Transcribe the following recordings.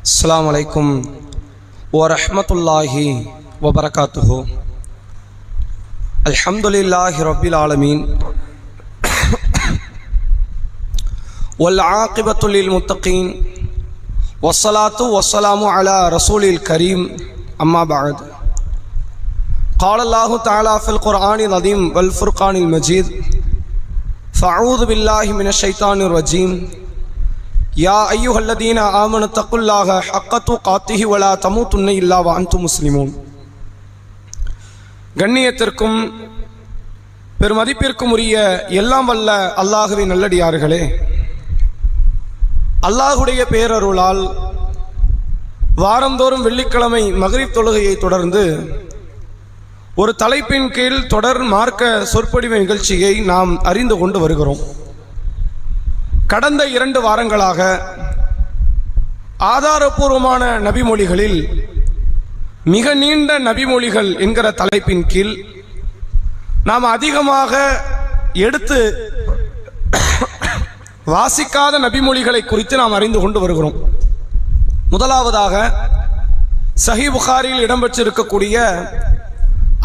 अस्सलामु अलैकुम वरहमतुल्लाहि वबरकातुहु। अल्हम्दुलिल्लाहि रब्बिल आलमीन वल आक़िबतु लिल मुत्तक़ीन वस्सलातु वस्सलामु अला रसूलिल करीम अम्मा बाद। क़ाल अल्लाहु तआला फ़िल क़ुरआनिल अज़ीम वल फ़ुरक़ानिल मजीद फ़अऊज़ु बिल्लाहि मिनश शैतानिर रजीम या अय्युहल्लज़ीना आमनु तक़ुल्लाह हक़्क़ तुक़ातिहि वला तमूतुन्ना इल्ला व अंतुम मुस्लिमून। கண்ணியத்திற்கும் பெருமதிப்பிற்கும் உரிய எல்லாம் வல்ல அல்லாஹ்வின் நல்லடியார்களே, அல்லாஹுடைய பேரருளால் வாரந்தோறும் வெள்ளிக்கிழமை மக்ரிப் தொழுகையை தொடர்ந்து ஒரு தலைப்பின் கீழ் தொடர் மார்க்க சொற்பொழிவு நிகழ்ச்சியை நாம் அறிந்து கொண்டு வருகிறோம். கடந்த 2 வாரங்களாக ஆதாரபூர்வமான நபிமொழிகளில் மிக நீண்ட நபிமொழிகள் என்கிற தலைப்பின் கீழ் நாம் அதிகமாக எடுத்து வாசிக்காத நபிமொழிகளை குறித்து நாம் அறிந்து கொண்டு வருகிறோம். முதலாவதாக சஹீஹ் புகாரியில் இடம்பெற்றிருக்கக்கூடிய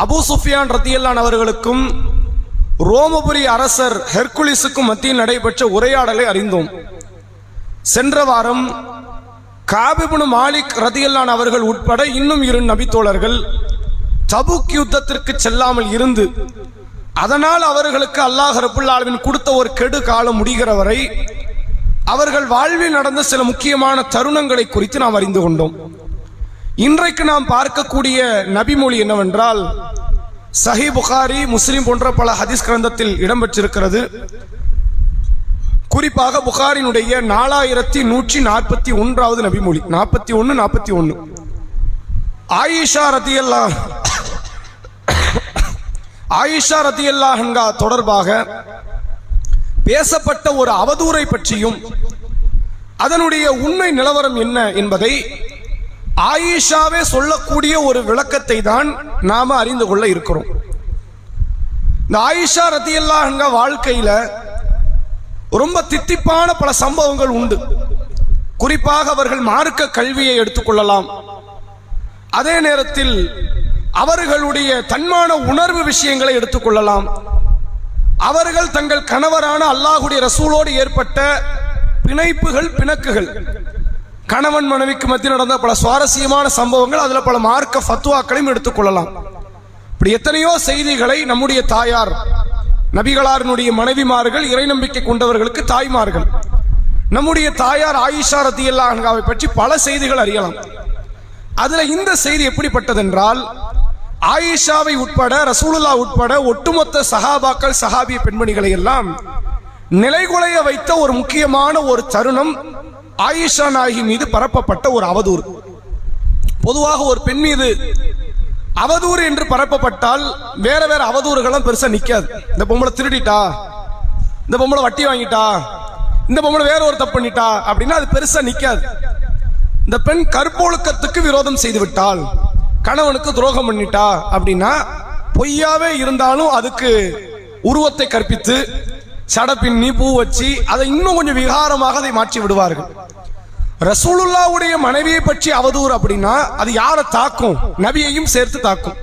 அபூ சுஃபியான் ரதியல்லாஹு அவர்களுக்கும் ரோமபுரி அரசர் ஹெர்குலிஸுக்கும் மத்தியில் நடைபெற்ற உரையாடலை அறிந்தோம். சென்ற வாரம் கஅப் இப்னு மாலிக் ரதியல்லாஹு அவர்கள் உட்பட இன்னும் 2 நபித்தோழர்கள் தபூக் யுத்தத்திற்கு செல்லாமல் இருந்து அதனால் அவர்களுக்கு அல்லாஹ் ரப்புல் ஆலமீன் கொடுத்த ஒரு கெடு காலம் முடிகிற வரை அவர்கள் வாழ்வில் நடந்த சில முக்கியமான தருணங்களை குறித்து நாம் அறிந்து கொண்டோம். இன்றைக்கு நாம் பார்க்கக்கூடிய நபிமொழி என்னவென்றால், சஹீஹ் புகாரி, முஸ்லிம் போன்ற பல ஹதீஸ் கிரந்தத்தில் இடம்பெற்றிருக்கிறது. குறிப்பாக புகாரினுடைய 4141வது நபிமொழி 41 ஆயிஷா ரதியல்லாஹு அன்ஹா தொடர்பாக பேசப்பட்ட ஒரு அவதூறை பற்றியும் அதனுடைய உண்மை நிலவரம் என்ன என்பதை ஆயிஷாவே சொல்லக்கூடிய ஒரு விளக்கத்தை தான் நாம அறிந்து கொள்ள இருக்கிறோம். இந்த ஆயிஷா ரதியல்லாஹு அன்ஹா வாழ்க்கையில ரொம்ப தித்திப்பான பல சம்பவங்கள் உண்டு. குறிப்பாக அவர்கள் மார்க்க கல்வியை எடுத்துக்கொள்ளலாம். அதே நேரத்தில் அவர்களுடைய தன்மான உணர்வு விஷயங்களை எடுத்துக்கொள்ளலாம். அவர்கள் தங்கள் கணவரான அல்லாஹ்வுடைய ரசூலோடு ஏற்பட்ட பிணக்குகள், கணவன் மனைவிக்கு மத்தியில் நடந்த பல சுவாரஸ்யமான சம்பவங்கள், அதுல பல மார்க்க ஃபத்வாக்களையும் எடுத்துக்கொள்ளலாம். இப்படி எத்தனையோ செய்திகளை நம்முடைய தாயார், நபிகளாரினுடைய மனைவிமார்கள், இறை நம்பிக்கை கொண்டவர்களுக்கு தாய்மார்கள், நம்முடைய தாயார் ஆயிஷா ரதியல்லாஹு அன்ஹாவை பற்றி பல செய்திகள் அறியலாம். அதுல இந்த செய்தி எப்படிப்பட்டதென்றால், ஆயிஷாவை உட்பட ரசூலுல்லாஹ் உட்பட ஒட்டுமொத்த சஹாபாக்கள், சஹாபிய பெண்மணிகளை எல்லாம் நிலைகுலைய வைத்த ஒரு முக்கியமான ஒரு தருணம் ஆயிஷா நாயகி மீது பரப்பப்பட்ட ஒரு அவதூறு. பொதுவாக ஒரு பெண் மீது அவதூறு என்று பரப்பப்பட்டால் வேற அவதூறுகளும் பெருசா நிக்காது. இந்த பொம்பளை திருடிட்டா, இந்த பொம்பளை வட்டி வாங்கிட்டா, இந்த பொம்பளை வேற ஒரு தப்பு பண்ணிட்டா அப்படின்னா அது பெருசா நிக்காது. இந்த பெண் கற்பொழுக்கத்துக்கு விரோதம் செய்து விட்டால், கணவனுக்கு துரோகம் பண்ணிட்டா அப்படின்னா பொய்யாவே இருந்தாலும் அதுக்கு உருவத்தை கற்பித்து சடப்பின்னி பூ வச்சு அதை இன்னும் கொஞ்சம் விகாரமாக அதை மாற்றி விடுவார்கள். ரசூலுல்லாஹ்வுடைய மனைவியை பற்றி அவதூறு அப்படின்னா அது யாரை தாக்கும்? நபியையும் சேர்த்து தாக்கும்.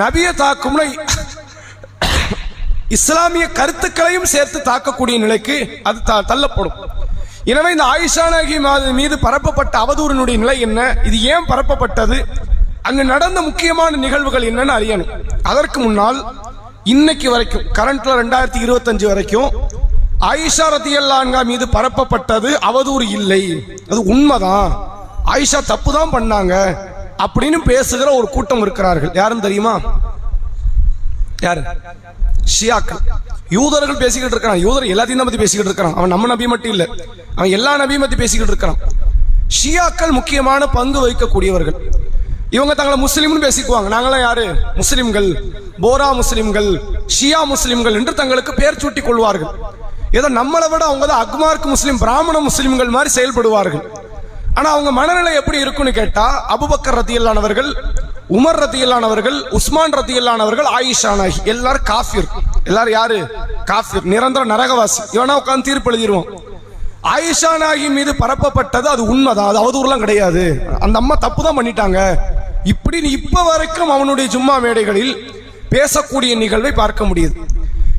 நபியை தாக்கும்னா இஸ்லாமிய கருத்துக்களையும் சேர்த்து தாக்கக்கூடிய நிலைக்கு அது தள்ளப்படும். எனவே இந்த ஆயிஷா நாயகி மீது பரப்பப்பட்ட அவதூறினுடைய நிலை என்ன, இது ஏன் பரப்பப்பட்டது, அங்கு நடந்த முக்கியமான நிகழ்வுகள் என்னன்னு அறியணும். அதற்கு முன்னால் இன்னைக்கு வரைக்கும், கரண்ட்ல 2025 வரைக்கும் ஆயிஷா ரதியல்லாஹு அன்ஹா மீது பரப்பப்பட்டது அவதூறு இல்லை, அது உண்மைதான், ஆயிஷா தப்பு தான் பண்ணாங்க அப்படின்னு பேசுகிற ஒரு கூட்டம் இருக்கிறார்கள். யாரும் தெரியுமா? யாரு? ஷியாக்கள், யூதர்கள் பேசிக்கிட்டு இருக்கிறான். யூதர் எல்லாத்தையும் தான் பத்தி பேசிக்கிட்டு இருக்கிறான். அவன் நம்ம நபி மட்டும் இல்ல, அவன் எல்லா நபியும் பத்தி பேசிக்கிட்டு இருக்கிறான். ஷியாக்கள் முக்கியமான பங்கு வகிக்கக்கூடியவர்கள். இவங்க தங்களை முஸ்லிம்னு பேசிக்குவாங்க. நாங்களாம் யாரு? முஸ்லிம்கள், போரா முஸ்லிம்கள், ஷியா முஸ்லிம்கள் என்று தங்களுக்கு பெயர் சூட்டி கொள்வார்கள். ஏதோ நம்மளை விட அவங்க தான் அக்மார்க் முஸ்லிம், பிராமண முஸ்லிம்கள் மாதிரி செயல்படுவார்கள். ஆனா அவங்க மனநிலை எப்படி இருக்குன்னு கேட்டா, அபூபக்கர் ரதியல்லாஹு அவர்கள், உமர் ரதியல்லாஹு அவர்கள், உஸ்மான் ரதியல்லாஹு அவர்கள், ஆயிஷா நாயகி எல்லாரும் காஃபிர். எல்லாரும் யாரு? காஃபிர், நிரந்தர நரகவாசி. இவனா உட்கார்ந்து தீர்ப்பு எழுதிடுவோம். ஆயிஷா நாயகி மீது பரப்பப்பட்டது அது உண்மைதான், அது அவதூறுலாம் கிடையாது, அந்த அம்மா தப்பு தான் பண்ணிட்டாங்க இப்படி இப்ப வரைக்கும் அவனுடைய ஜும்மா மேடைகளில் பேசக்கூடிய நிகழ்வை பார்க்க முடியுது.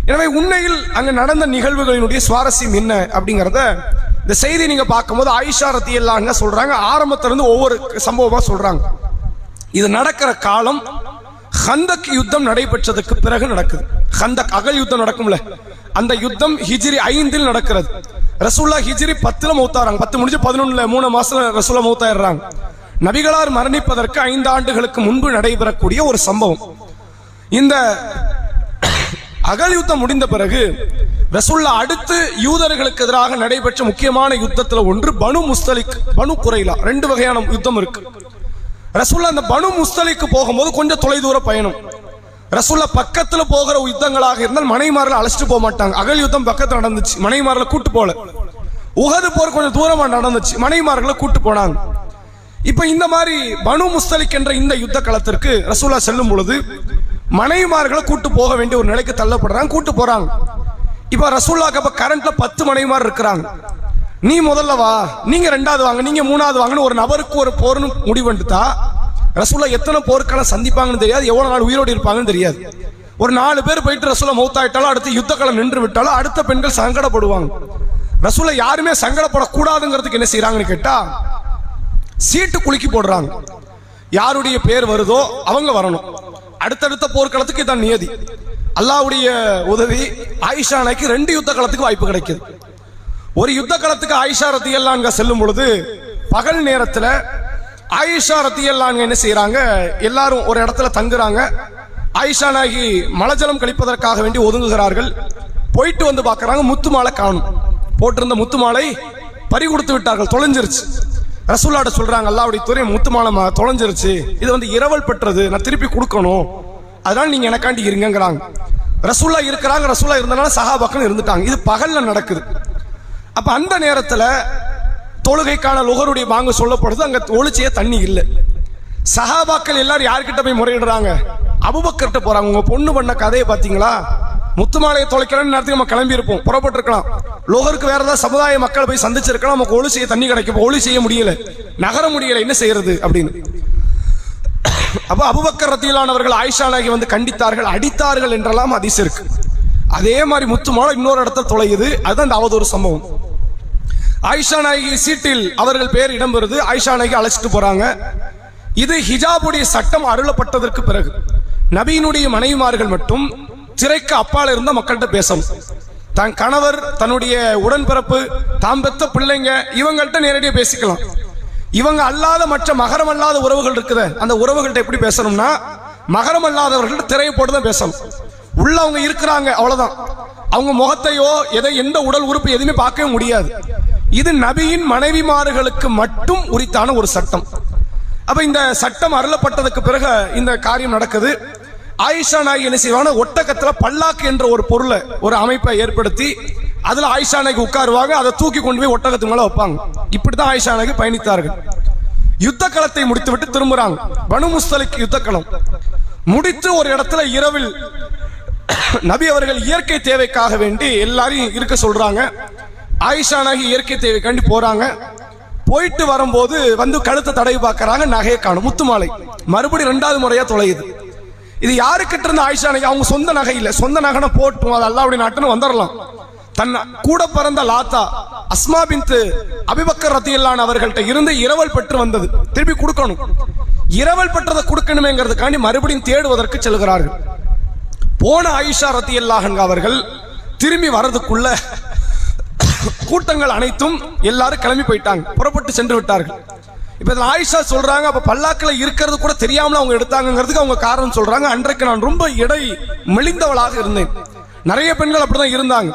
எனவே உண்மையில் அங்க நடந்த நிகழ்வுகளினுடைய சுவாரஸ்யம் என்ன அப்படிங்கறத இந்த செய்தி நீங்க பார்க்கும்போது ஆயிஷா ரலியல்லாஹு அன்ஹா சொல்றாங்க, ஆரம்பத்திலிருந்து ஒவ்வொரு சம்பவமா சொல்றாங்க. இது நடக்கிற காலம் ஹந்தக் யுத்தம் நடைபெற்றதுக்கு பிறகு நடக்குது. ஹந்தக் அகல் யுத்தம் நடக்கும்ல, அந்த யுத்தம் ஹிஜ்ரி 5 நடக்கிறது. ரசூலுல்லாஹ் ஹிஜ்ரி 10 மௌத்தாறாங்க. 10 முடிஞ்சு 11 3 மாசம் ரசூலுல்லாஹ் மௌத்தாயிடுறாங்க. நபிகளார் மரணிப்பதற்கு 5 ஆண்டுகளுக்கு முன்பு நடைபெறக்கூடிய ஒரு சம்பவம். இந்த அகல் யுத்தம் முடிந்த பிறகு ரசூலுல்லாஹ் அடுத்து யூதர்களுக்கு எதிராக நடைபெற்ற முக்கியமான யுத்தத்துல ஒன்று பனு முஸ்தலிக், பனு குரைலா, 2 வகையான யுத்தம் இருக்கு. ரசூலுல்லாஹ் அந்த பனு முஸ்தலிக்கு போகும்போது கொஞ்சம் தொலைதூர பயணம். ரசூலுல்லாஹ் பக்கத்துல போகிற யுத்தங்களாக இருந்தால் மனைவிமார்களை அழைச்சிட்டு போக மாட்டாங்க. அகல் யுத்தம் பக்கத்துல நடந்துச்சு, மனைவிமார்களை கூட்டு போல. உஹது போர் கொஞ்சம் தூரமா நடந்துச்சு, மனைவிமார்களை கூட்டு போனாங்க. இப்ப இந்த மாதிரி பனு முஸ்தலிக் என்ற இந்த யுத்த களத்திற்கு ரசூலுல்லாஹ் செல்லும் பொழுது மனைவிமார்களை கூட்டு போக வேண்டிய ஒரு நிலைக்கு தள்ளப்படுறாங்க, கூட்டு போறாங்க. இப்ப ரசூலுல்லாஹ்க்கு அப்ப கரண்ட்ல 10 மனைவிமார் இருக்கிறாங்க. நீ முதல்ல வா, நீங்க 2வது வாங்க, நீங்க 3வது வாங்கன்னு ஒரு நபருக்கு ஒரு போர்னு முடிவெடுத்தா ரசூலுல்லாஹ் எத்தனை போர்க்களம் சந்திப்பாங்கன்னு தெரியாது, எவ்வளவு நாள் உயிரோடு இருப்பாங்கன்னு தெரியாது. ஒரு 4 பேர் போயிட்டு ரசூலுல்லாஹ் மௌத்தாயிட்டாலும் அடுத்து யுத்த களம் நின்று விட்டாலும் அடுத்த பெண்கள் சங்கடப்படுவாங்க. ரசூலுல்லாஹ் யாருமே சங்கடப்படக்கூடாதுங்கிறதுக்கு என்ன செய்யறாங்கன்னு கேட்டா சீட்டு குலுக்கி போடுறாங்க. யாருடைய பேர் வருதோ அவங்க வரணும். அடுத்தடுத்த போர்க்களத்துக்கு இதான் நியதி. அல்லாஹ்வுடைய உதவி, ஆயிஷா நாய்க்கு 2 யுத்த களத்துக்கு வாய்ப்பு கிடைக்குது. ஒரு யுத்த களத்துக்கு ஆயிஷா ரலியல்லாஹு அன்ஹா செல்லும் பொழுது பகல் நேரத்துல ஆயிஷா ரலியல்லாஹு அன்ஹா என்ன செய்யறாங்க, எல்லாரும் ஒரு இடத்துல தங்குறாங்க. ஆயிஷா நாயகி மலஜலம் கழிப்பதற்காக வேண்டி ஒதுங்குகிறார்கள். போயிட்டு வந்து பார்க்கறாங்க, முத்து மாலை காணும். போட்டிருந்த முத்து மாலை பறி கொடுத்து விட்டார்கள், தொலைஞ்சிருச்சு. ரசூலுல்லாஹ்ட்ட சொல்றாங்க, அல்லாஹ்வுடைய தூதரே முத்து மாலை தொலைஞ்சிருச்சு, இது வந்து இரவல் பெற்றது, நான் திருப்பி கொடுக்கணும், அதனால நீங்க எனக்காண்டி இருங்கிறாங்க. ரசூலுல்லாஹ் இருக்கிறாங்க. ரசூலுல்லாஹ் இருந்தனால சஹாபாக்கள் இருந்துட்டாங்க. இது பகல்ல நடக்குது. அப்ப அந்த நேரத்துல தொழுகைக்கான லுகருடைய பாங்கு சொல்லப்படுது. அங்க ஒளிச்சிய தண்ணி இல்லை. சஹாபாக்கள் எல்லாரும் யார்கிட்ட போய் முறையிடுறாங்க, அபூபக்கர்ட்ட போறாங்க. உங்க பொண்ணு பண்ண கதையை பாத்தீங்களா, முத்துமாலையை தொலைக்கலன்னு நேரத்துக்கு நம்ம கிளம்பி இருப்போம், புறப்பட்டு இருக்கலாம். லோகருக்கு வேற ஏதாவது சமுதாய மக்களை போய் சந்திச்சிருக்கலாம், நமக்கு ஒளி செய்ய தண்ணி கிடைக்கும், ஒளி செய்ய முடியல, நகர முடியல, என்ன செய்யறது அப்படின்னு. அப்ப அபூபக்கர் ரலியல்லாஹு அவர்கள் ஆயிஷா நாயகி வந்து கண்டித்தார்கள், அடித்தார்கள் என்றெல்லாம் ஹதீஸ் இருக்கு. அதே மாதிரி முத்துமாலை இன்னொரு இடத்துல தொலையுது. அதுதான் இந்த அவதூறு சம்பவம். ஆயிஷா நாயகி சீட்டில் அவர்கள் பேர் இடம்பெறுது. ஆயிஷா நாயகி அழைச்சிட்டு போறாங்க. இது ஹிஜாபுடைய சட்டம் அருளப்பட்டதற்கு பிறகு நபியினுடைய மனைவிமார்கள் மட்டும் திரைக்கு அப்பால் இருந்த மக்கள்கிட்ட பேசணும். தன் கணவர், தன்னுடைய உடன்பிறப்பு, தாம் பெத்த பிள்ளைங்க, இவங்கள்ட்ட நேரடியாக பேசிக்கலாம். இவங்க அல்லாத மற்ற மகரம் அல்லாத உறவுகள் இருக்குது, அந்த உறவுகள்ட்ட எப்படி பேசணும்னா மகரம் அல்லாதவர்கள் திரையை போட்டு தான் பேசணும். உள்ள அவங்க இருக்கிறாங்க, அவ்வளவுதான். அவங்க முகத்தையோ எந்த உடல் உறுப்பு எதுவுமே பார்க்கவே முடியாது. இது நபியின் மனைவிமார்களுக்கு மட்டும் உரித்தான ஒரு சட்டம். அப்ப இந்த சட்டம் அருளப்பட்டதுக்கு பிறகு இந்த காரியம் நடக்குது. ஆயிஷா நாயகி என்ன செய்வாங்க, ஒட்டகத்துல பல்லாக்கு என்ற ஒரு பொருளை, ஒரு அமைப்பை ஏற்படுத்தி அதுல ஆயிஷா நாயகி உட்காருவாங்க. அதை தூக்கி கொண்டு போய் ஒட்டகத்து மேல வைப்பாங்க. இப்படித்தான் ஆயிஷா நாயகி பயணித்தார்கள். யுத்த களத்தை முடித்து விட்டு திரும்புறாங்க. பனு முஸ்தலிக் யுத்த களம் முடித்து ஒரு இடத்துல இரவில் நபி அவர்கள் இயற்கை தேவைக்காக வேண்டி எல்லாரையும் இருக்க சொல்றாங்க. ஆயிஷா நாயகி இயற்கை தேவைக்காண்டி போறாங்க. போயிட்டு வரும்போது வந்து கழுத்தை தடவி பார்க்கறாங்க, நகையை காணும், முத்து மாலை. மறுபடியும் 2வது முறையா தொலையுது. இது யாருக்கிட்ட இருந்து ஆயிஷா நாயகி, அவங்க சொந்த நகை இல்ல, சொந்த நகனை போட்டும் அது அல்லாஹ்வுடைய நாட்டுன்னு வந்துடலாம். தன் கூட பிறந்த லாத்தா அஸ்மா பின்த் அபூபக்கர் ரலியல்லாஹு அன்ஹு அவர்கள்ட்ட இருந்து இரவல் பெற்று வந்தது திருப்பி கொடுக்கணும். இரவல் பெற்றதை கொடுக்கணுமேங்கிறதுக்காண்டி மறுபடியும் தேடுவதற்கு செல்கிறார்கள். போன ஆயிஷா ரலியல்லாஹு அன்ஹா அவர்கள் திரும்பி வரதுக்குள்ள கூட்டங்கள் அனைத்தும் எல்லாரும் கிளம்பி போயிட்டாங்க, புறப்பட்டு சென்று விட்டார்கள். இப்ப ஆயிஷா சொல்றாங்க, அப்ப பல்லாக்களை இருக்கிறது கூட தெரியாமல அவங்க எடுத்தாங்கிறதுக்கு அவங்க காரணம் சொல்றாங்க. அன்றைக்கு நான் ரொம்ப எடை மெலிந்தவளாக இருந்தேன், நிறைய பெண்கள் அப்படிதான் இருந்தாங்க.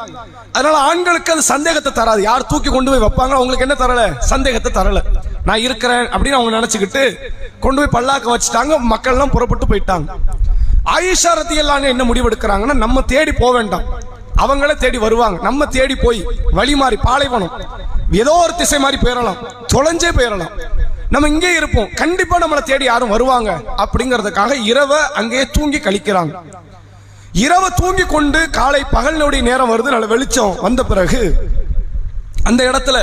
அதனால ஆண்களுக்கு அது சந்தேகத்தை தராது. யார் தூக்கி கொண்டு போய் வைப்பாங்க, அவங்களுக்கு என்ன தரல, சந்தேகத்தை தரல. நான் இருக்கிறேன் அப்படின்னு அவங்க நினைச்சுக்கிட்டு கொண்டு போய் பல்லாக்க வச்சுட்டாங்க. மக்கள் எல்லாம் புறப்பட்டு போயிட்டாங்க. ஆயிஷா ரலியல்லாஹு அன்ஹா என்ன முடிவெடுக்கிறாங்கன்னா, நம்ம தேடி போக வேண்டாம், அவங்களே தேடி வருவாங்க. நம்ம தேடி போய் வழி மாறி பாலைவனம் ஏதோ ஒரு திசை மாறி போயிடலாம், தொலைஞ்சே போயிடலாம், நம்ம இங்கே இருப்போம், கண்டிப்பா நம்மளை தேடி யாரும் வருவாங்க அப்படிங்கிறதுக்காக இரவை அங்கேயே தூங்கி கழிக்கிறாங்க. இரவு தூங்கி கொண்டு காலை பகலினுடைய நேரம் வருது, நல்ல வெளிச்சம் வந்த பிறகு அந்த இடத்துல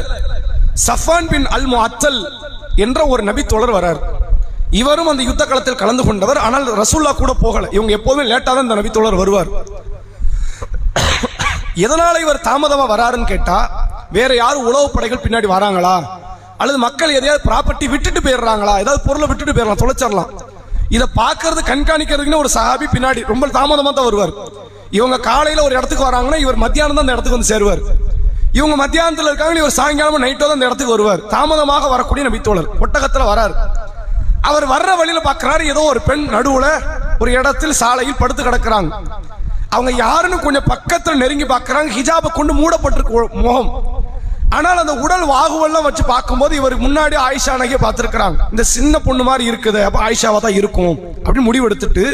சஃபான் பின் அல் முஅத்தல் என்ற ஒரு நபி தோழர் வரார். இவரும் அந்த யுத்த களத்தில் கலந்து கொண்டவர். ஆனால் ரசூல்லா கூட போகல. இவங்க எப்போதுமே லேட்டா தான் இந்த நபி தோழர் வருவார். எதனால இவர் தாமதமா வராருன்னு கேட்டா, வேற யாரும் உளவு படைகள் பின்னாடி வராங்களா, அல்லது மக்கள் எதையாவது ப்ராப்பர்ட்டி விட்டுட்டு போயிடுறாங்களா, ஏதாவது பொருளை விட்டுட்டு போயிடலாம், தொலைச்சிடலாம். இதை பார்க்கறது கண்காணிக்கிறதுக்குன்னு ஒரு சஹாபி பின்னாடி ரொம்ப தாமதமா தான் வருவார். இவங்க காலையில ஒரு இடத்துக்கு வராங்கன்னா இவர் மத்தியானம் தான் அந்த இடத்துக்கு வந்து சேருவார். இவங்க மத்தியானத்தில் இருக்காங்க, இவர் சாயங்காலம் நைட்டோ தான் அந்த இடத்துக்கு வருவார். தாமதமாக வரக்கூடிய நபி தோழர் ஒட்டகத்துல வராரு. அவர் வர்ற வழியில பாக்குறாரு, ஏதோ ஒரு பெண் நடுவுல ஒரு இடத்தில் சாலையில் படுத்து கிடக்குறாங்க. அவங்க யாருன்னு கொஞ்சம் பக்கத்துல நெருங்கி பாக்குறாங்க. ஹிஜாபை கொண்டு மூடப்பட்டிருக்கு முகம். ஆனால் அந்த உடல் வாகுவெல்லாம் வச்சு பார்க்கும்போது இவருக்கு முன்னாடி ஆயிஷா நகையை பார்த்திருக்கிறாங்க. இந்த சின்ன பொண்ணு மாதிரி இருக்குது, அப்ப ஆயிஷாவா தான் இருக்கும் அப்படின்னு முடிவெடுத்துட்டு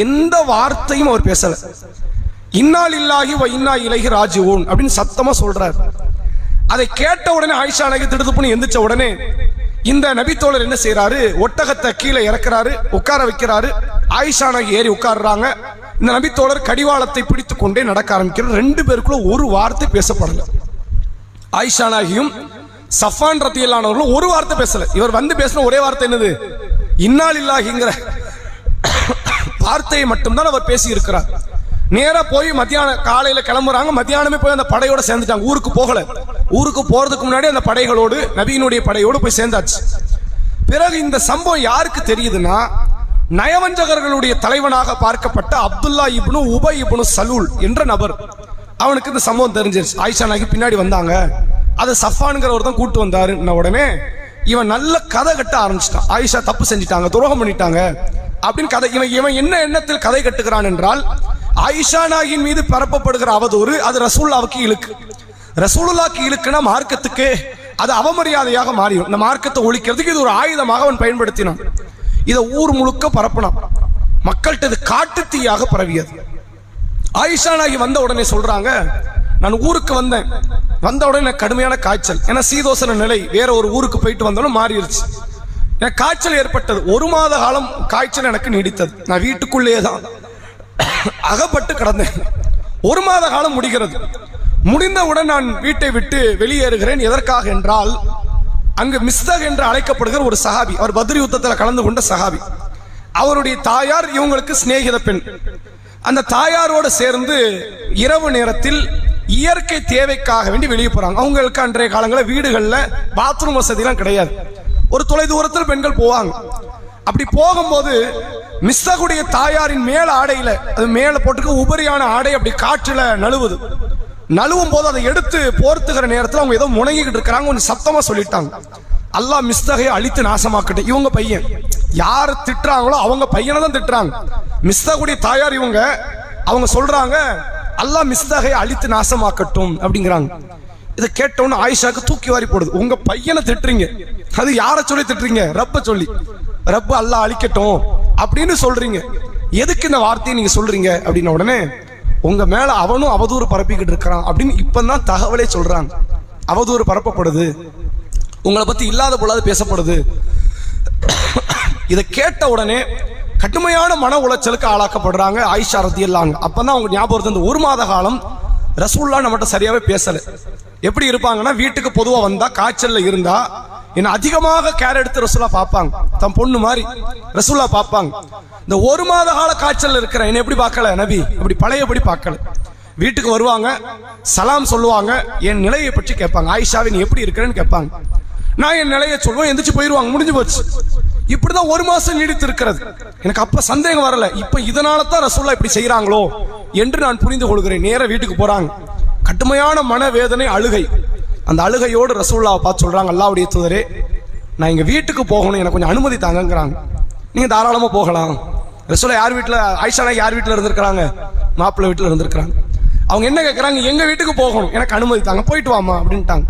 எந்த வார்த்தையும் அவர் பேசல. இன்னா லில்லாஹி வ இன்னா இலைஹி ராஜிஊன் அப்படின்னு சத்தமா சொல்றாரு. அதை கேட்ட உடனே ஆயிஷா நகை திடுதுப்புன்னு எந்திரிச்ச உடனே இந்த நபித்தோழர் என்ன செய்யறாரு, ஒட்டகத்தை கீழே இறக்குறாரு, உட்கார வைக்கிறாரு. ஆயிஷா நகை ஏறி உட்கார்றாங்க. இந்த நபித்தோழர் கடிவாளத்தை பிடித்து கொண்டே நடக்க ஆரம்பிக்கிறார். ரெண்டு பேருக்குள்ள ஒரு வார்த்தை பேசப்படல. ஆயிஷா நாகியும் சஃபான் ரத்தியல்லானவர்களும் ஒரு வார்த்தை பேசல. இவர் வந்து பேசின ஒரே வார்த்தை என்னது, இன்னா லில்லாஹிங்கிற வார்த்தையை மட்டும்தான் அவர் பேசி இருக்கிறார். நேரா போய் மத்தியானம் காலையில கிளம்புறாங்க. மத்தியானமே போய் அந்த படையோட சேர்ந்துட்டாங்க. ஊருக்கு போகல. ஊருக்கு போறதுக்கு முன்னாடி அந்த படைகளோடு, நபியினுடைய படையோடு போய் சேர்ந்தாச்சு. பிறகு இந்த சம்பவம் யாருக்கு தெரியுதுன்னா, நயவஞ்சகர்களுடைய தலைவனாக பார்க்கப்பட்ட அப்துல்லா இப்னு உபை இப்னு சலூல் என்ற நபர், அவனுக்கு இந்த சம்பவம் தெரிஞ்சிருச்சு. ஆயிஷா நாகி பின்னாடி வந்தாங்க, அதை சஃபான்கிறவர் தான் கூட்டு வந்தாரு. உடனே இவன் நல்ல கதை கட்ட ஆரம்பிச்சிட்டான். ஆயிஷா தப்பு செஞ்சிட்டாங்க, துரோகம் பண்ணிட்டாங்க அப்படின்னு கதை. இவன் என்ன எண்ணத்தில் கதை கட்டுகிறான் என்றால், ஆயிஷா நாகின் மீது பரப்பப்படுகிற அவதூறு அது ரசூலுல்லாவுக்கு இழுக்கு. ரசூலுல்லாவுக்கு இழுக்குன்னா மார்க்கத்துக்கு அது அவமரியாதையாக மாறிடும். இந்த மார்க்கத்தை ஒழிக்கிறதுக்கு இது ஒரு ஆயுதமாக அவன் பயன்படுத்தினான். இதை ஊர் முழுக்க பரப்பினான். மக்கள்கிட்ட இது காட்டு தீயாக பரவியது. ஆயிஷா நாகி வந்த உடனே சொல்றாங்க, நான் ஊருக்கு வந்தேன். வந்த உடனே எனக்கு கடுமையான காய்ச்சல். ஏன்னா சீதோசன நிலை வேற ஒரு ஊருக்கு போயிட்டு வந்தாலும் மாறிடுச்சு. எனக்கு காய்ச்சல் ஏற்பட்டது. 1 மாத காலம் காய்ச்சல் எனக்கு நீடித்தது. நான் வீட்டுக்குள்ளேயே தான் அகப்பட்டு கிடந்தேன். 1 மாத காலம் முடிகிறது. முடிந்தவுடன் நான் வீட்டை விட்டு வெளியேறுகிறேன். எதற்காக என்றால், அங்கு மிஸ்தக் என்று அழைக்கப்படுகிற ஒரு சஹாபி, அவர் பத்ர் யுத்தத்தில் கலந்து கொண்ட சஹாபி, அவருடைய தாயார் இவங்களுக்கு சிநேகித பெண். அந்த தாயாரோடு சேர்ந்து இரவு நேரத்தில் இயற்கை தேவைக்காக வேண்டி வெளியே போறாங்க. அவங்களுக்கு அன்றைய காலங்களில் வீடுகளில் பாத்ரூம் வசதிலாம் கிடையாது. ஒரு தொலை தூரத்தில் பெண்கள் போவாங்க. அப்படி போகும்போது மிஸ்தகுடைய தாயாரின் மேல ஆடையில, அது மேல போட்டுக்க உபரியான ஆடை அப்படி காற்றுல நழுவுது. நழுவும் போது அதை எடுத்து போர்த்துகிற நேரத்தில் அவங்க ஏதோ முணங்கிக்கிட்டு இருக்கிறாங்க. கொஞ்சம் சத்தமா சொல்லிட்டாங்க, அல்லாஹ் மிஸ்தகை அழித்து நாசமாக்கட்டும். இவங்க பையன் யார் திட்டுறாங்களோ அவங்க பையனை தான் திட்டுறாங்க. மிஸ்தகுடைய தாயார் இவங்க. அவங்க சொல்றாங்க, அல்லாஹ் மிஸ்தகை அழித்து நாசமாக்கட்டும் அப்படிங்கிறாங்க. இதை கேட்டோன்னு ஆயிஷாக்கு தூக்கி வாரி போடுது. உங்க பையனை திட்டுறீங்க, அது யார சொல்லி திட்டுறீங்க? ரப்ப சொல்லி. ரப்ப அல்லாஹ் அழிக்கட்டும் அப்படின்னு சொல்றீங்க. எதுக்கு இந்த வார்த்தையை நீங்க சொல்றீங்க அப்படின்ன உடனே, உங்க மேல அவனும் அவதூறு பரப்பிக்கிட்டு இருக்கிறான் அப்படின்னு இப்பதான் தகவலே சொல்றாங்க. அவதூறு பரப்பப்படுது, உங்களை பத்தி இல்லாத பொல்லாது பேசப்படுது. இதை கேட்ட உடனே கடுமையான மன உளைச்சலுக்கு ஆளாக்கப்படுறாங்க ஆயிஷா ரதியல்லாஹு. அப்பதான் அவங்க ஞாபகம், இந்த 1 மாத காலம் ரசூலுல்லாஹ் நம்மகிட்ட சரியாவே பேசல. எப்படி இருப்பாங்கன்னா, வீட்டுக்கு பொதுவா வந்தா காய்ச்சல்ல இருந்தா என்ன அதிகமாக கேர் எடுத்து ரசூலுல்லாஹ் பார்ப்பாங்க. தம் பொண்ணு மாதிரி ரசூலுல்லாஹ் பார்ப்பாங்க. இந்த 1 மாத கால காய்ச்சல் இருக்கிற என்ன எப்படி பார்க்கல நபி, அப்படி பழையபடி பார்க்கல. வீட்டுக்கு வருவாங்க, சலாம் சொல்லுவாங்க, என் நிலையை பற்றி கேட்பாங்க. ஆயிஷாவை நீ எப்படி இருக்கிறேன்னு கேட்பாங்க. நான் என் நிலையை சொல்லுவேன், எந்திரிச்சு போயிருவாங்க, முடிஞ்சு போச்சு. இப்படிதான் 1 மாசம் நீடித்து இருக்கிறது. எனக்கு அப்ப சந்தேகம் வரல, இப்ப இதனால தான் ரசூலுல்லாஹ் இப்படி செய்யறாங்களோ என்று நான் புரிந்து கொள்கிறேன். நேர வீட்டுக்கு போறாங்க, கடுமையான மனவேதனை, அழுகை. அந்த அழுகையோடு ரசூலுல்லாஹ் பார்த்து சொல்றாங்க, அல்லாஹ்வுடைய தூதரே, நான் எங்க வீட்டுக்கு போகணும், எனக்கு கொஞ்சம் அனுமதி தாங்கங்கிறாங்க. நீங்க தாராளமா போகலாம். ரசூலுல்லாஹ் யார் வீட்டுல, ஆயிஷா யார் வீட்டுல இருந்திருக்கிறாங்க? மாப்பிள்ளை வீட்டுல இருந்திருக்கிறாங்க. அவங்க என்ன கேட்கறாங்க, எங்க வீட்டுக்கு போகணும், எனக்கு அனுமதி தாங்க, போயிட்டு வாமா அப்படின்ட்டாங்க.